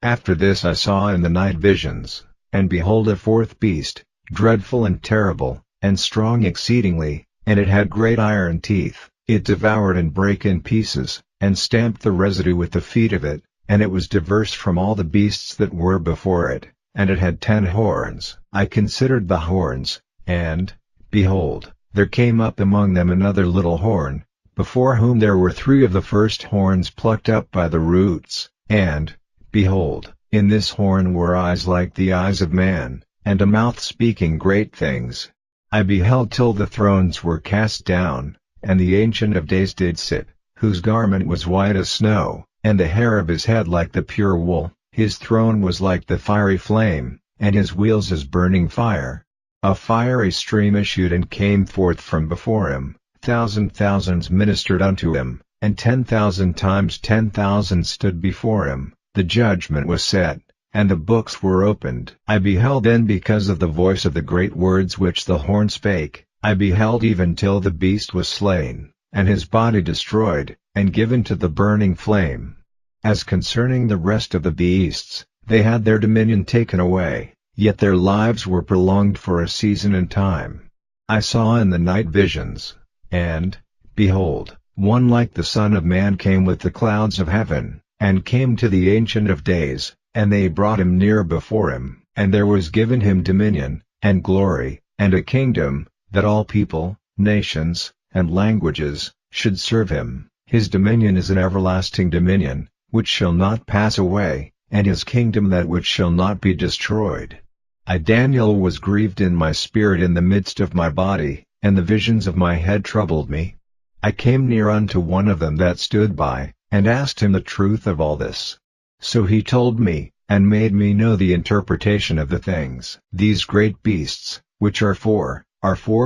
After this I saw in the night visions, and behold a 4th beast, dreadful and terrible, and strong exceedingly, and it had great iron teeth. It devoured and brake in pieces, and stamped the residue with the feet of it, and it was diverse from all the beasts that were before it, and it had 10 horns. I considered the horns, and, behold, there came up among them another little horn, before whom there were 3 of the first horns plucked up by the roots, and, behold, in this horn were eyes like the eyes of man, and a mouth speaking great things. I beheld till the thrones were cast down, and the Ancient of Days did sit, whose garment was white as snow, and the hair of his head like the pure wool. His throne was like the fiery flame, and his wheels as burning fire. A fiery stream issued and came forth from before him. Thousands ministered unto him, and 10,000 times 10,000 stood before him. The judgment was set, and the books were opened. I beheld then because of the voice of the great words which the horn spake. I beheld even till the beast was slain, and his body destroyed, and given to the burning flame. As concerning the rest of the beasts, they had their dominion taken away, yet their lives were prolonged for a season and time. I saw in the night visions, and, behold, one like the Son of Man came with the clouds of heaven, and came to the Ancient of Days, and they brought him near before him, and there was given him dominion, and glory, and a kingdom, that all people, nations, and languages, should serve him. His dominion is an everlasting dominion, which shall not pass away, and his kingdom that which shall not be destroyed. I Daniel was grieved in my spirit in the midst of my body, and the visions of my head troubled me. I came near unto one of them that stood by, and asked him the truth of all this. So he told me, and made me know the interpretation of the things. These great beasts, which are 4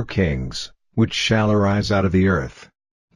kings, which shall arise out of the earth.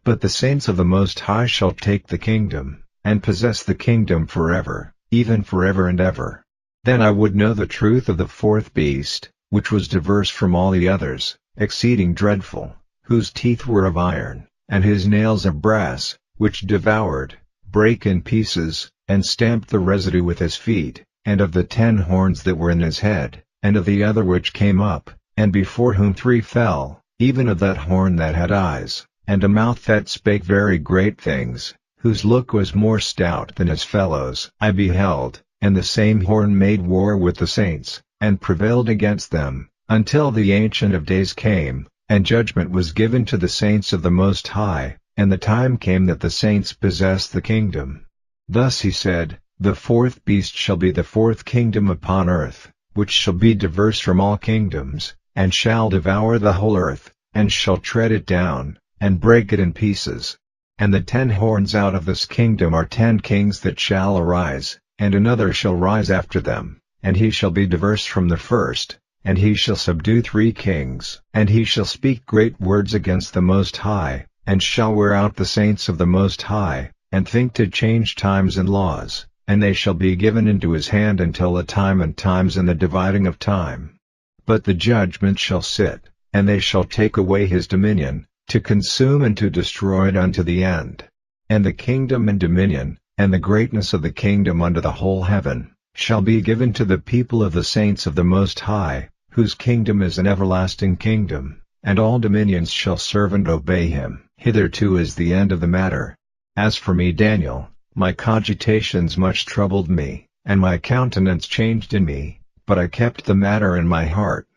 But the saints of the Most High shall take the kingdom, and possess the kingdom forever, even forever and ever. Then I would know the truth of the 4th beast, which was diverse from all the others, exceeding dreadful, whose teeth were of iron, and his nails of brass, which devoured, brake in pieces, and stamped the residue with his feet, and of the 10 horns that were in his head, and of the other which came up, and before whom 3 fell, even of that horn that had eyes, and a mouth that spake very great things, whose look was more stout than his fellows. I beheld, and the same horn made war with the saints, and prevailed against them, until the Ancient of Days came, and judgment was given to the saints of the Most High, and the time came that the saints possessed the kingdom. Thus he said, the 4th beast shall be the 4th kingdom upon earth, which shall be diverse from all kingdoms, and shall devour the whole earth, and shall tread it down, and break it in pieces. And the 10 horns out of this kingdom are 10 kings that shall arise, and another shall rise after them, and he shall be diverse from the first, and he shall subdue 3 kings. And he shall speak great words against the Most High, and shall wear out the saints of the Most High, and think to change times and laws, and they shall be given into his hand until the time and times and the dividing of time. But the judgment shall sit, and they shall take away his dominion, to consume and to destroy it unto the end. And the kingdom and dominion, and the greatness of the kingdom under the whole heaven, shall be given to the people of the saints of the Most High, whose kingdom is an everlasting kingdom, and all dominions shall serve and obey him. Hitherto is the end of the matter. As for me Daniel, my cogitations much troubled me, and my countenance changed in me, but I kept the matter in my heart.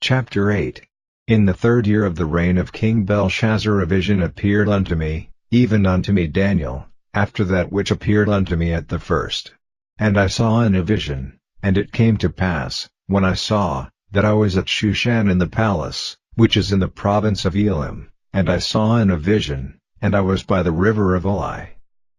Chapter 8. In the 3rd year of the reign of King Belshazzar a vision appeared unto me, even unto me Daniel, after that which appeared unto me at the first. And I saw in a vision, and it came to pass, when I saw, that I was at Shushan in the palace, which is in the province of Elam, and I saw in a vision, and I was by the river of Ulai.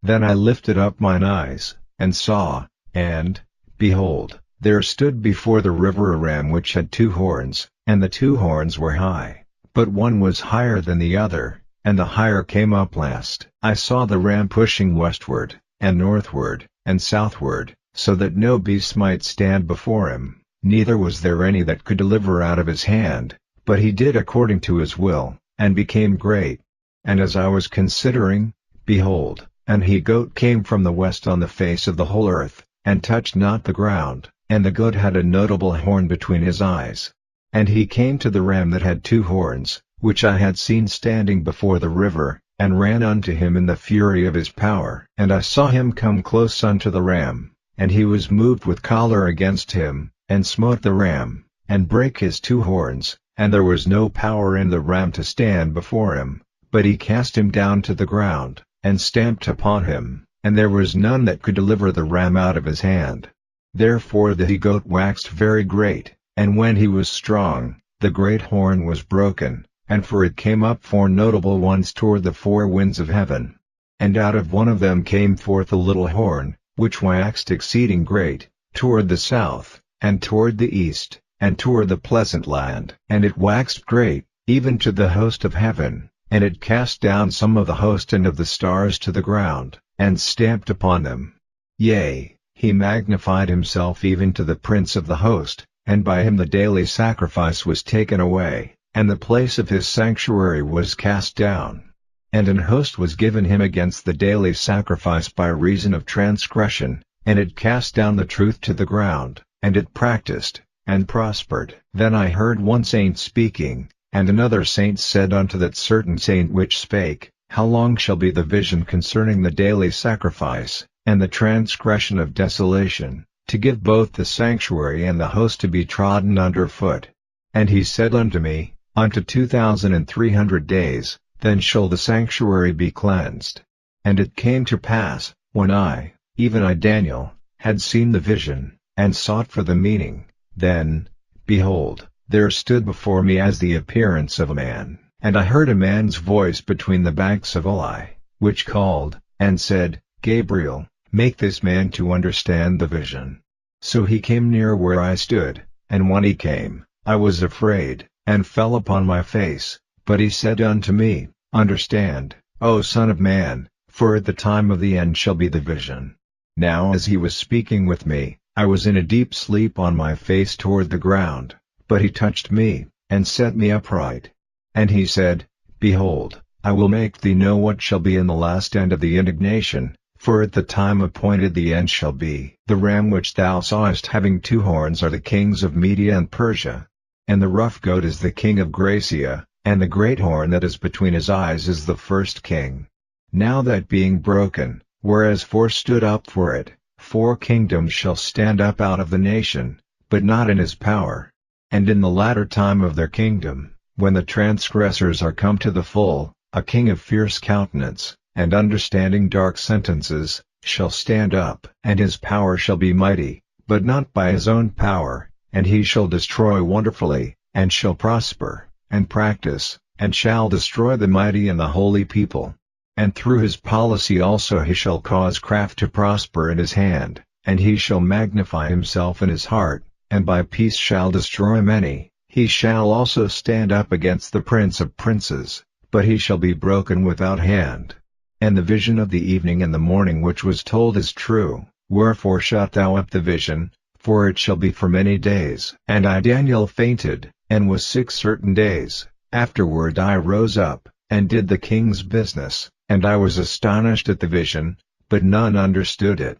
Then I lifted up mine eyes, and saw, and, behold, there stood before the river a ram which had 2 horns, and the 2 horns were high, but one was higher than the other, and the higher came up last. I saw the ram pushing westward, and northward, and southward, so that no beast might stand before him, neither was there any that could deliver out of his hand, but he did according to his will, and became great. And as I was considering, behold, an he-goat came from the west on the face of the whole earth, and touched not the ground, and the goat had a notable horn between his eyes. And he came to the ram that had 2 horns, which I had seen standing before the river, and ran unto him in the fury of his power. And I saw him come close unto the ram, and he was moved with choler against him, and smote the ram, and brake his 2 horns, and there was no power in the ram to stand before him, but he cast him down to the ground, and stamped upon him, and there was none that could deliver the ram out of his hand. Therefore the he-goat waxed very great, and when he was strong, the great horn was broken, and for it came up 4 notable ones toward the 4 winds of heaven. And out of one of them came forth a little horn, which waxed exceeding great, toward the south, and toward the east, and toward the pleasant land. And it waxed great, even to the host of heaven, and it cast down some of the host and of the stars to the ground, and stamped upon them. Yea, he magnified himself even to the prince of the host, and by him the daily sacrifice was taken away, and the place of his sanctuary was cast down. And an host was given him against the daily sacrifice by reason of transgression, and it cast down the truth to the ground, and it practiced, and prospered. Then I heard one saint speaking, and another saint said unto that certain saint which spake, How long shall be the vision concerning the daily sacrifice, and the transgression of desolation, to give both the sanctuary and the host to be trodden under foot? And he said unto me, Unto 2,300 days, then shall the sanctuary be cleansed. And it came to pass, when I, even I Daniel, had seen the vision, and sought for the meaning, then, behold, there stood before me as the appearance of a man, and I heard a man's voice between the banks of Ulai, which called, and said, Gabriel, make this man to understand the vision. So he came near where I stood, and when he came, I was afraid, and fell upon my face, but he said unto me, Understand, O Son of Man, for at the time of the end shall be the vision. Now as he was speaking with me, I was in a deep sleep on my face toward the ground, but he touched me, and set me upright. And he said, Behold, I will make thee know what shall be in the last end of the indignation, for at the time appointed the end shall be. The ram which thou sawest having 2 horns are the kings of Media and Persia. And the rough goat is the king of Gracia, and the great horn that is between his eyes is the first king. Now that being broken, whereas 4 stood up for it, 4 kingdoms shall stand up out of the nation, but not in his power. And in the latter time of their kingdom, when the transgressors are come to the full, a king of fierce countenance, and understanding dark sentences, shall stand up. And his power shall be mighty, but not by his own power, and he shall destroy wonderfully, and shall prosper, and practice, and shall destroy the mighty and the holy people. And through his policy also he shall cause craft to prosper in his hand, and he shall magnify himself in his heart, and by peace shall destroy many. He shall also stand up against the prince of princes, but he shall be broken without hand. And the vision of the evening and the morning which was told is true, wherefore shut thou up the vision, for it shall be for many days. And I Daniel fainted, and was sick certain days. Afterward I rose up, and did the king's business, and I was astonished at the vision, but none understood it.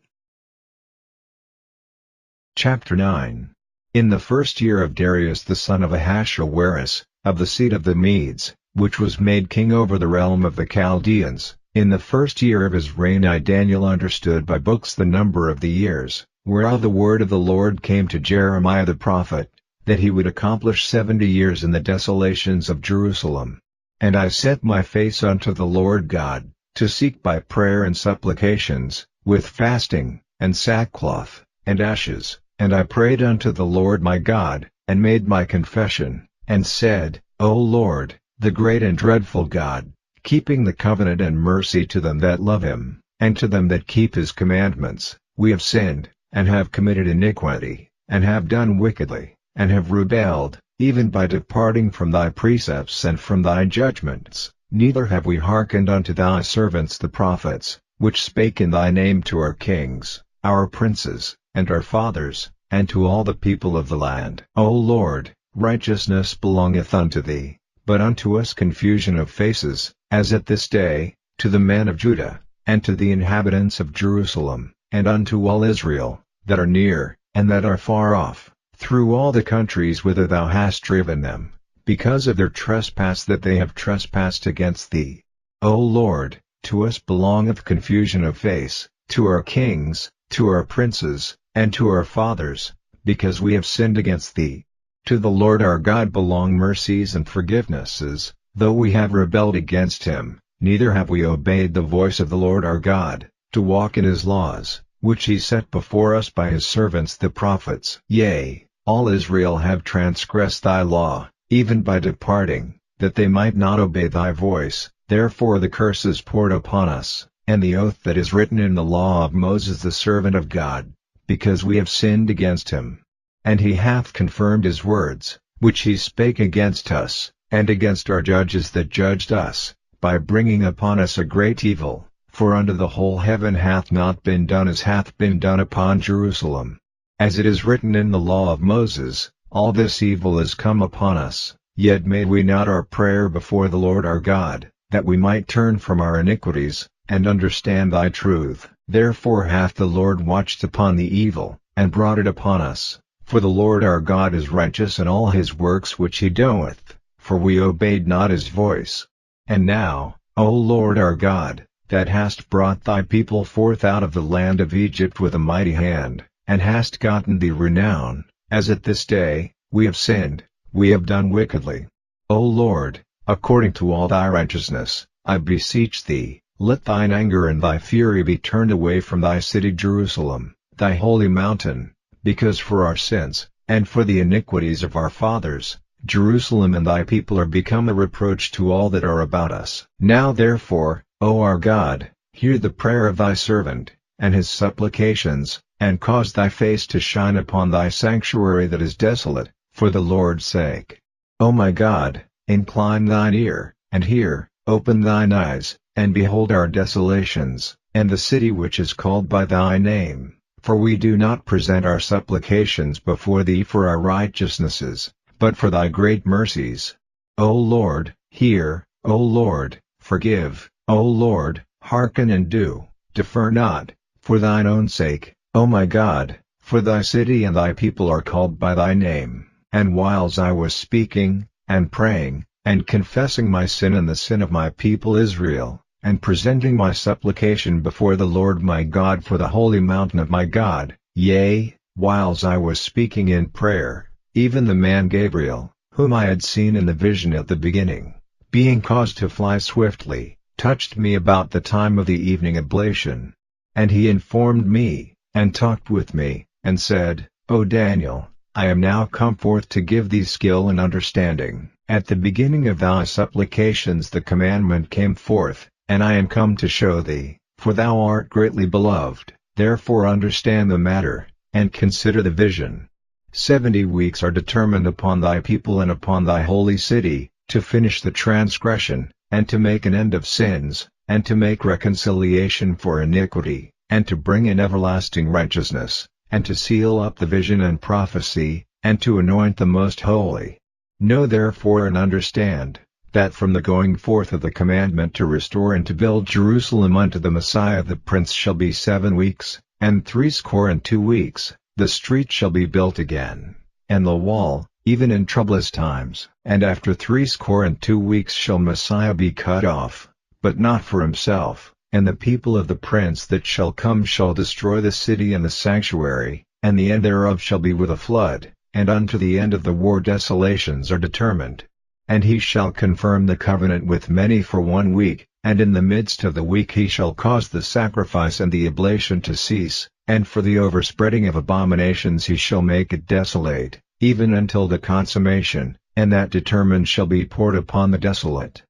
Chapter 9. In the 1st year of Darius the son of Ahasuerus, of the seed of the Medes, which was made king over the realm of the Chaldeans, in the 1st year of his reign I Daniel understood by books the number of the years, whereof the word of the Lord came to Jeremiah the prophet, that he would accomplish 70 years in the desolations of Jerusalem. And I set my face unto the Lord God, to seek by prayer and supplications, with fasting, and sackcloth, and ashes, and I prayed unto the Lord my God, and made my confession, and said, O Lord, the great and dreadful God, keeping the covenant and mercy to them that love him, and to them that keep his commandments, we have sinned, and have committed iniquity, and have done wickedly, and have rebelled, even by departing from thy precepts and from thy judgments, neither have we hearkened unto thy servants the prophets, which spake in thy name to our kings, our princes, and our fathers, and to all the people of the land. O Lord, righteousness belongeth unto thee, but unto us confusion of faces, as at this day, to the men of Judah, and to the inhabitants of Jerusalem, and unto all Israel, that are near, and that are far off, through all the countries whither thou hast driven them, because of their trespass that they have trespassed against thee. O Lord, to us belongeth confusion of face, to our kings, to our princes, and to our fathers, because we have sinned against thee. To the Lord our God belong mercies and forgivenesses, though we have rebelled against him, neither have we obeyed the voice of the Lord our God, to walk in his laws, which he set before us by his servants the prophets. Yea, all Israel have transgressed thy law, even by departing, that they might not obey thy voice. Therefore the curse is poured upon us, and the oath that is written in the law of Moses the servant of God, because we have sinned against him. And he hath confirmed his words, which he spake against us, and against our judges that judged us, by bringing upon us a great evil, for unto the whole heaven hath not been done as hath been done upon Jerusalem. As it is written in the law of Moses, all this evil is come upon us, yet made we not our prayer before the Lord our God, that we might turn from our iniquities, and understand thy truth. Therefore hath the Lord watched upon the evil, and brought it upon us. For the Lord our God is righteous in all his works which he doeth, for we obeyed not his voice. And now, O Lord our God, that hast brought thy people forth out of the land of Egypt with a mighty hand, and hast gotten thee renown, as at this day, we have sinned, we have done wickedly. O Lord, according to all thy righteousness, I beseech thee, let thine anger and thy fury be turned away from thy city Jerusalem, thy holy mountain, because for our sins, and for the iniquities of our fathers, Jerusalem and thy people are become a reproach to all that are about us. Now therefore, O our God, hear the prayer of thy servant, and his supplications, and cause thy face to shine upon thy sanctuary that is desolate, for the Lord's sake. O my God, incline thine ear, and hear, open thine eyes, and behold our desolations, and the city which is called by thy name. For we do not present our supplications before thee for our righteousnesses, but for thy great mercies. O Lord, hear, O Lord, forgive, O Lord, hearken and do, defer not, for thine own sake, O my God, for thy city and thy people are called by thy name. And whiles I was speaking, and praying, and confessing my sin and the sin of my people Israel, and presenting my supplication before the Lord my God for the holy mountain of my God, yea, whiles I was speaking in prayer, even the man Gabriel, whom I had seen in the vision at the beginning, being caused to fly swiftly, touched me about the time of the evening oblation. And he informed me, and talked with me, and said, O Daniel, I am now come forth to give thee skill and understanding. At the beginning of thy supplications the commandment came forth, and I am come to show thee, for thou art greatly beloved, therefore understand the matter, and consider the vision. 70 weeks are determined upon thy people and upon thy holy city, to finish the transgression, and to make an end of sins, and to make reconciliation for iniquity, and to bring in everlasting righteousness, and to seal up the vision and prophecy, and to anoint the most holy. Know therefore and understand, that from the going forth of the commandment to restore and to build Jerusalem unto the Messiah the Prince shall be 7 weeks, and 62 weeks, the street shall be built again, and the wall, even in troublous times. And after 62 weeks shall Messiah be cut off, but not for himself, and the people of the Prince that shall come shall destroy the city and the sanctuary, and the end thereof shall be with a flood, and unto the end of the war desolations are determined. And he shall confirm the covenant with many for 1 week, and in the midst of the week he shall cause the sacrifice and the oblation to cease, and for the overspreading of abominations he shall make it desolate, even until the consummation, and that determined shall be poured upon the desolate.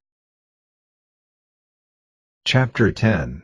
Chapter 10.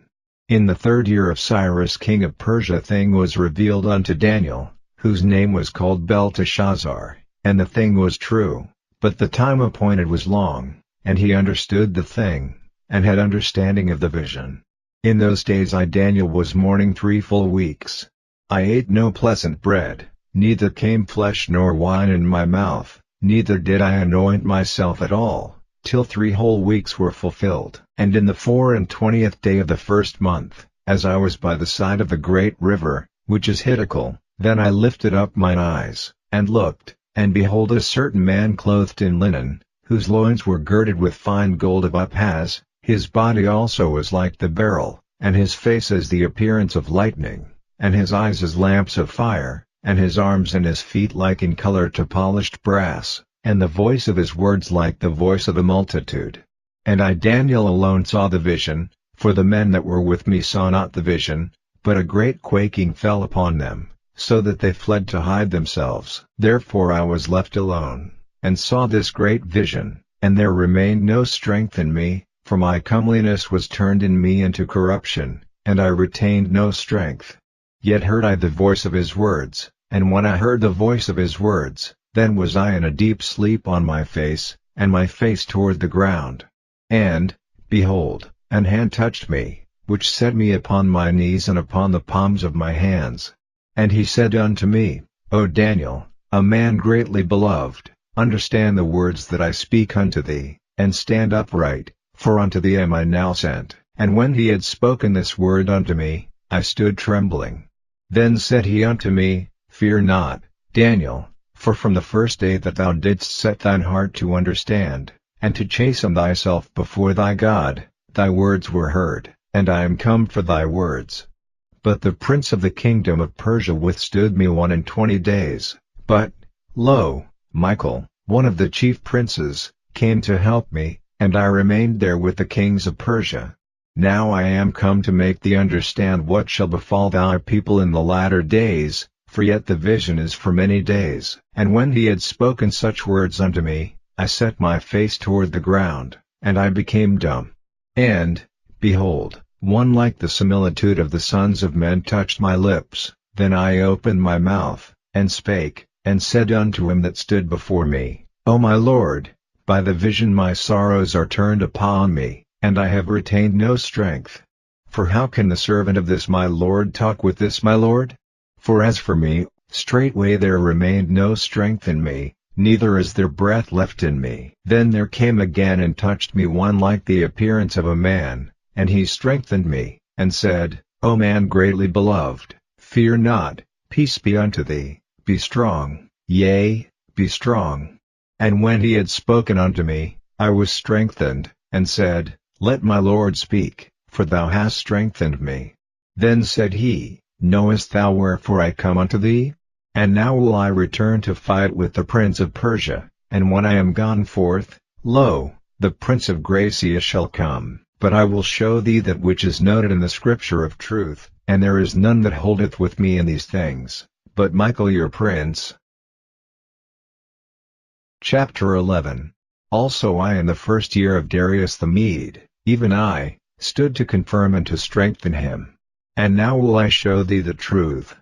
In the 3rd year of Cyrus king of Persia, a thing was revealed unto Daniel, whose name was called Belteshazzar, and the thing was true, but the time appointed was long, and he understood the thing, and had understanding of the vision. In those days I Daniel was mourning 3 full weeks. I ate no pleasant bread, neither came flesh nor wine in my mouth, neither did I anoint myself at all, till 3 whole weeks were fulfilled. And in the 24th day of the 1st month, as I was by the side of the great river, which is Hiddekel, then I lifted up mine eyes, and looked, and behold a certain man clothed in linen, whose loins were girded with fine gold of Uphaz, his body also was like the beryl, and his face as the appearance of lightning, and his eyes as lamps of fire, and his arms and his feet like in color to polished brass, and the voice of his words like the voice of a multitude. And I Daniel alone saw the vision, for the men that were with me saw not the vision, but a great quaking fell upon them, so that they fled to hide themselves. Therefore I was left alone, and saw this great vision, and there remained no strength in me, for my comeliness was turned in me into corruption, and I retained no strength. Yet heard I the voice of his words, and when I heard the voice of his words, then was I in a deep sleep on my face, and my face toward the ground. And, behold, an hand touched me, which set me upon my knees and upon the palms of my hands. And he said unto me, O Daniel, a man greatly beloved, understand the words that I speak unto thee, and stand upright, for unto thee am I now sent. And when he had spoken this word unto me, I stood trembling. Then said he unto me, Fear not, Daniel, for from the first day that thou didst set thine heart to understand, and to chasten thyself before thy God, thy words were heard, and I am come for thy words. But the prince of the kingdom of Persia withstood me 21 days, but, lo, Michael, one of the chief princes, came to help me, and I remained there with the kings of Persia. Now I am come to make thee understand what shall befall thy people in the latter days, for yet the vision is for many days. And when he had spoken such words unto me, I set my face toward the ground, and I became dumb. And, behold, one like the similitude of the sons of men touched my lips. Then I opened my mouth, and spake, and said unto him that stood before me, O my Lord, by the vision my sorrows are turned upon me, and I have retained no strength. For how can the servant of this my Lord talk with this my Lord? For as for me, straightway there remained no strength in me, neither is there breath left in me. Then there came again and touched me one like the appearance of a man, and he strengthened me, and said, O man greatly beloved, fear not, peace be unto thee, be strong, yea, be strong. And when he had spoken unto me, I was strengthened, and said, Let my Lord speak, for thou hast strengthened me. Then said he, Knowest thou wherefore I come unto thee? And now will I return to fight with the prince of Persia, and when I am gone forth, lo, the prince of Gracia shall come. But I will show thee that which is noted in the scripture of truth, and there is none that holdeth with me in these things, but Michael your prince. Chapter 11. Also I in the first year of Darius the Mede, even I, stood to confirm and to strengthen him. And now will I show thee the truth.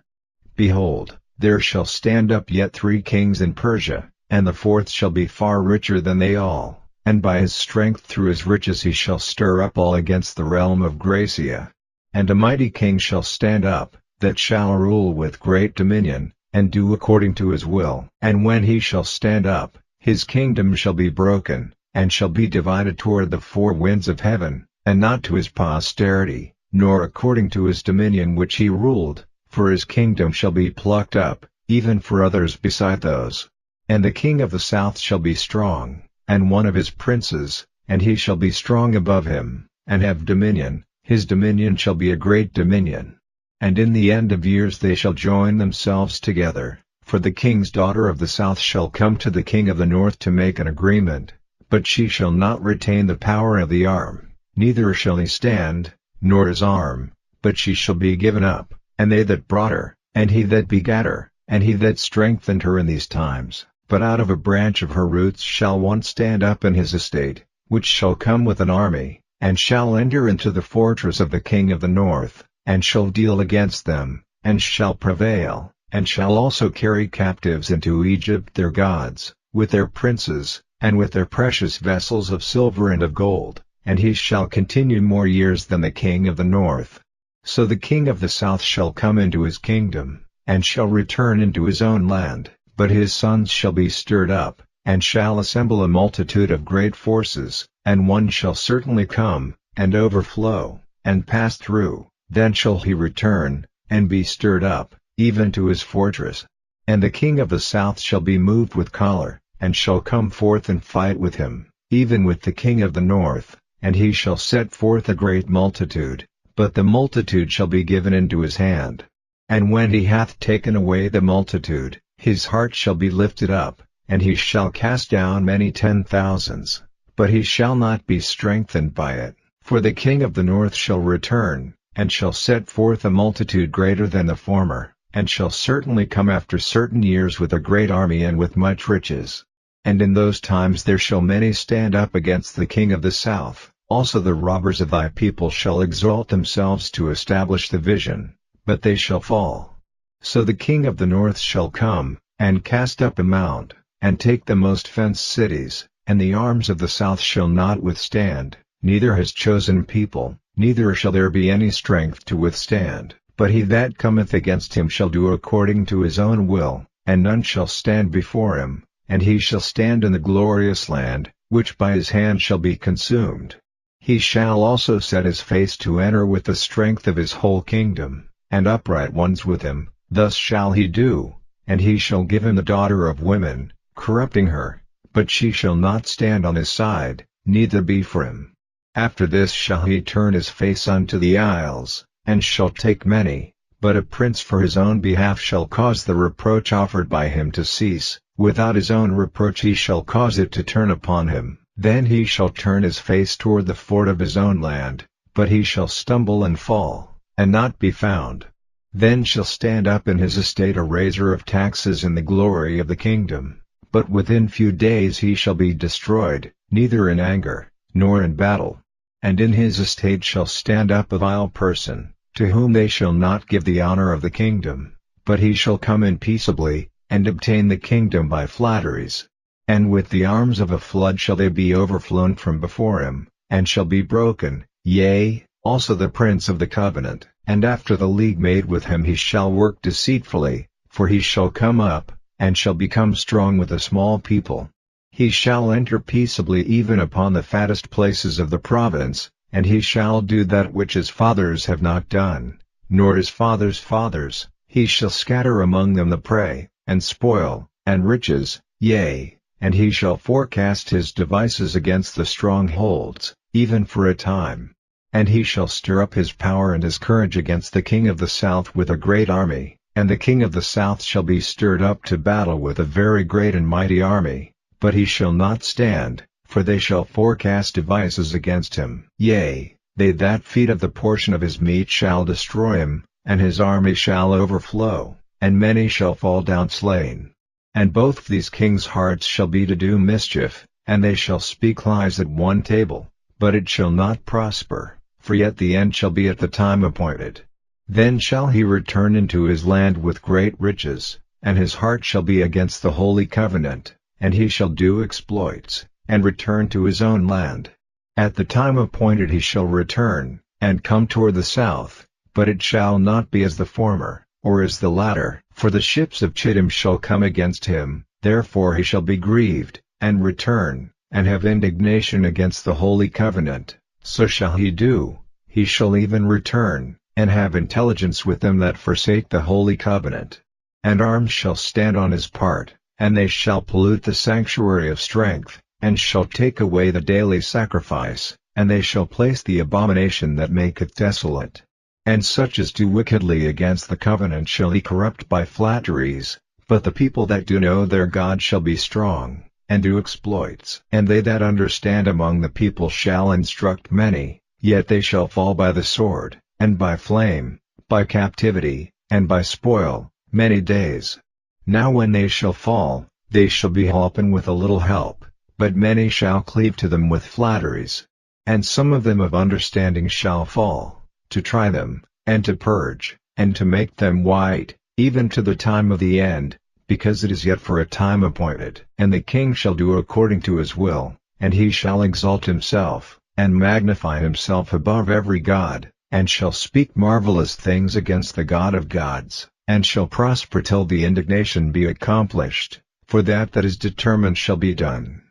Behold, there shall stand up yet 3 kings in Persia, and the 4th shall be far richer than they all, and by his strength through his riches he shall stir up all against the realm of Gracia. And a mighty king shall stand up, that shall rule with great dominion, and do according to his will. And when he shall stand up, his kingdom shall be broken, and shall be divided toward the 4 winds of heaven, and not to his posterity, nor according to his dominion which he ruled, for his kingdom shall be plucked up, even for others beside those. And the king of the south shall be strong, and one of his princes, and he shall be strong above him, and have dominion, his dominion shall be a great dominion. And in the end of years they shall join themselves together, for the king's daughter of the south shall come to the king of the north to make an agreement, but she shall not retain the power of the arm, neither shall he stand, nor his arm, but she shall be given up, and they that brought her, and he that begat her, and he that strengthened her in these times. But out of a branch of her roots shall one stand up in his estate, which shall come with an army, and shall enter into the fortress of the king of the north, and shall deal against them, and shall prevail, and shall also carry captives into Egypt their gods, with their princes, and with their precious vessels of silver and of gold, and he shall continue more years than the king of the north. So the king of the south shall come into his kingdom, and shall return into his own land, but his sons shall be stirred up, and shall assemble a multitude of great forces, and one shall certainly come, and overflow, and pass through, then shall he return, and be stirred up, even to his fortress. And the king of the south shall be moved with choler, and shall come forth and fight with him, even with the king of the north, and he shall set forth a great multitude, but the multitude shall be given into his hand. And when he hath taken away the multitude, his heart shall be lifted up, and he shall cast down many 10,000s, but he shall not be strengthened by it, for the king of the north shall return, and shall set forth a multitude greater than the former, and shall certainly come after certain years with a great army and with much riches. And in those times there shall many stand up against the king of the south, also the robbers of thy people shall exalt themselves to establish the vision, but they shall fall. So the king of the north shall come, and cast up a mound, and take the most fenced cities, and the arms of the south shall not withstand, neither his chosen people, neither shall there be any strength to withstand. But he that cometh against him shall do according to his own will, and none shall stand before him, and he shall stand in the glorious land, which by his hand shall be consumed. He shall also set his face to enter with the strength of his whole kingdom, and upright ones with him. Thus shall he do, and he shall give him the daughter of women, corrupting her, but she shall not stand on his side, neither be for him. After this shall he turn his face unto the isles, and shall take many, but a prince for his own behalf shall cause the reproach offered by him to cease, without his own reproach he shall cause it to turn upon him. Then he shall turn his face toward the fort of his own land, but he shall stumble and fall, and not be found. Then shall stand up in his estate a raiser of taxes in the glory of the kingdom, but within few days he shall be destroyed, neither in anger, nor in battle. And in his estate shall stand up a vile person, to whom they shall not give the honor of the kingdom, but he shall come in peaceably, and obtain the kingdom by flatteries. And with the arms of a flood shall they be overflown from before him, and shall be broken, yea, also the prince of the covenant. And after the league made with him he shall work deceitfully, for he shall come up, and shall become strong with a small people. He shall enter peaceably even upon the fattest places of the province, and he shall do that which his fathers have not done, nor his fathers' fathers. He shall scatter among them the prey, and spoil, and riches, yea, and he shall forecast his devices against the strongholds, even for a time. And he shall stir up his power and his courage against the king of the south with a great army, and the king of the south shall be stirred up to battle with a very great and mighty army, but he shall not stand, for they shall forecast devices against him. Yea, they that feed of the portion of his meat shall destroy him, and his army shall overflow, and many shall fall down slain. And both these kings' hearts shall be to do mischief, and they shall speak lies at one table, but it shall not prosper, for yet the end shall be at the time appointed. Then shall he return into his land with great riches, and his heart shall be against the holy covenant, and he shall do exploits, and return to his own land. At the time appointed he shall return, and come toward the south, but it shall not be as the former, or as the latter, for the ships of Chittim shall come against him, therefore he shall be grieved, and return, and have indignation against the holy covenant. So shall he do, he shall even return, and have intelligence with them that forsake the holy covenant. And arms shall stand on his part, and they shall pollute the sanctuary of strength, and shall take away the daily sacrifice, and they shall place the abomination that maketh desolate. And such as do wickedly against the covenant shall he corrupt by flatteries, but the people that do know their God shall be strong, and do exploits. And they that understand among the people shall instruct many, yet they shall fall by the sword, and by flame, by captivity, and by spoil, many days. Now when they shall fall, they shall be holpen with a little help, but many shall cleave to them with flatteries. And some of them of understanding shall fall, to try them, and to purge, and to make them white, even to the time of the end, because it is yet for a time appointed. And the king shall do according to his will, and he shall exalt himself, and magnify himself above every god, and shall speak marvelous things against the God of gods, and shall prosper till the indignation be accomplished, for that is determined shall be done.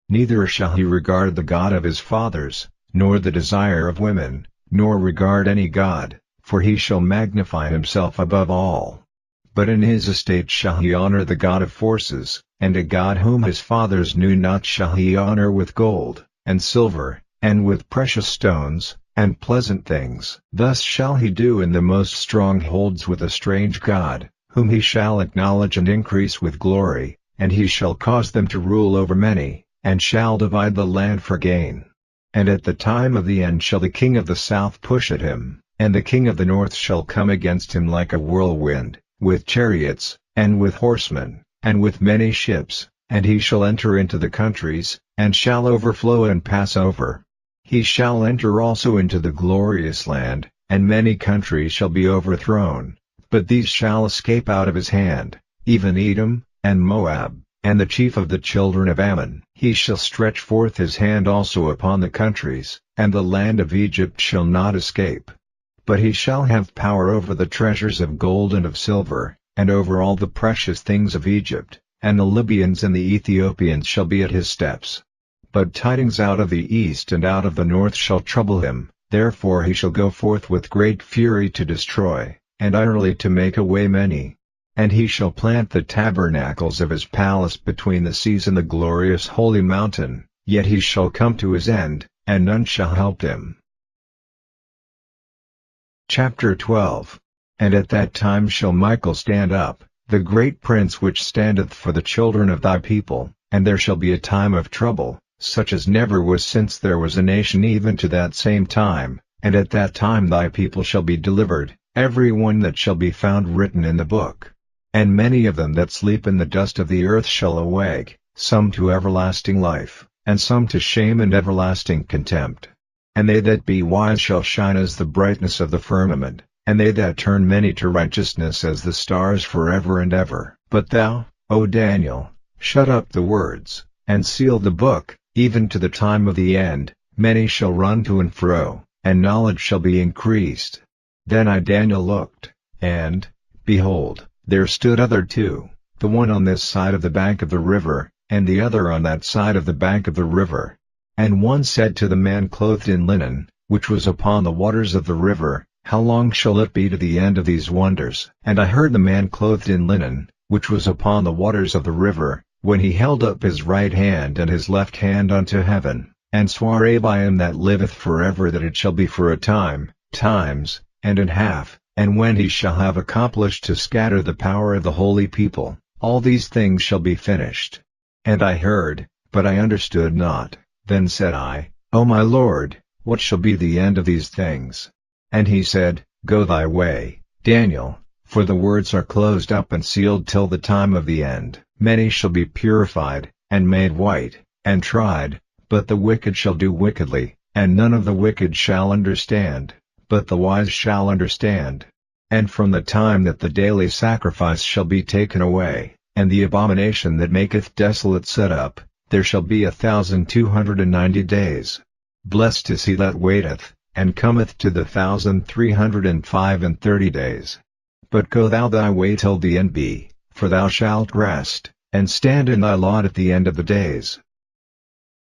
Neither shall he regard the God of his fathers, nor the desire of women, nor regard any god, for he shall magnify himself above all. But in his estate shall he honor the God of forces, and a God whom his fathers knew not shall he honor with gold, and silver, and with precious stones, and pleasant things. Thus shall he do in the most strongholds with a strange God, whom he shall acknowledge and increase with glory, and he shall cause them to rule over many, and shall divide the land for gain. And at the time of the end shall the king of the south push at him, and the king of the north shall come against him like a whirlwind, with chariots, and with horsemen, and with many ships, and he shall enter into the countries, and shall overflow and pass over. He shall enter also into the glorious land, and many countries shall be overthrown, but these shall escape out of his hand, even Edom, and Moab, and the chief of the children of Ammon. He shall stretch forth his hand also upon the countries, and the land of Egypt shall not escape. But he shall have power over the treasures of gold and of silver, and over all the precious things of Egypt, and the Libyans and the Ethiopians shall be at his steps. But tidings out of the east and out of the north shall trouble him, therefore he shall go forth with great fury to destroy, and utterly to make away many. And he shall plant the tabernacles of his palace between the seas and the glorious holy mountain, yet he shall come to his end, and none shall help him. Chapter 12. And at that time shall Michael stand up, the great prince which standeth for the children of thy people, and there shall be a time of trouble, such as never was since there was a nation even to that same time, and at that time thy people shall be delivered, every one that shall be found written in the book. And many of them that sleep in the dust of the earth shall awake, some to everlasting life, and some to shame and everlasting contempt. And they that be wise shall shine as the brightness of the firmament, and they that turn many to righteousness as the stars forever and ever. But thou, O Daniel, shut up the words, and seal the book, even to the time of the end. Many shall run to and fro, and knowledge shall be increased. Then I Daniel looked, and, behold, there stood other two, the one on this side of the bank of the river, and the other on that side of the bank of the river. And one said to the man clothed in linen, which was upon the waters of the river, How long shall it be to the end of these wonders? And I heard the man clothed in linen, which was upon the waters of the river, when he held up his right hand and his left hand unto heaven, and sware by him that liveth forever that it shall be for a time, times, and an half, and when he shall have accomplished to scatter the power of the holy people, all these things shall be finished. And I heard, but I understood not. Then said I, O my Lord, what shall be the end of these things? And he said, Go thy way, Daniel, for the words are closed up and sealed till the time of the end. Many shall be purified, and made white, and tried, but the wicked shall do wickedly, and none of the wicked shall understand, but the wise shall understand. And from the time that the daily sacrifice shall be taken away, and the abomination that maketh desolate set up, there shall be 1,290 days. Blessed is he that waiteth, and cometh to the 1,335 days. But go thou thy way till the end be, for thou shalt rest, and stand in thy lot at the end of the days.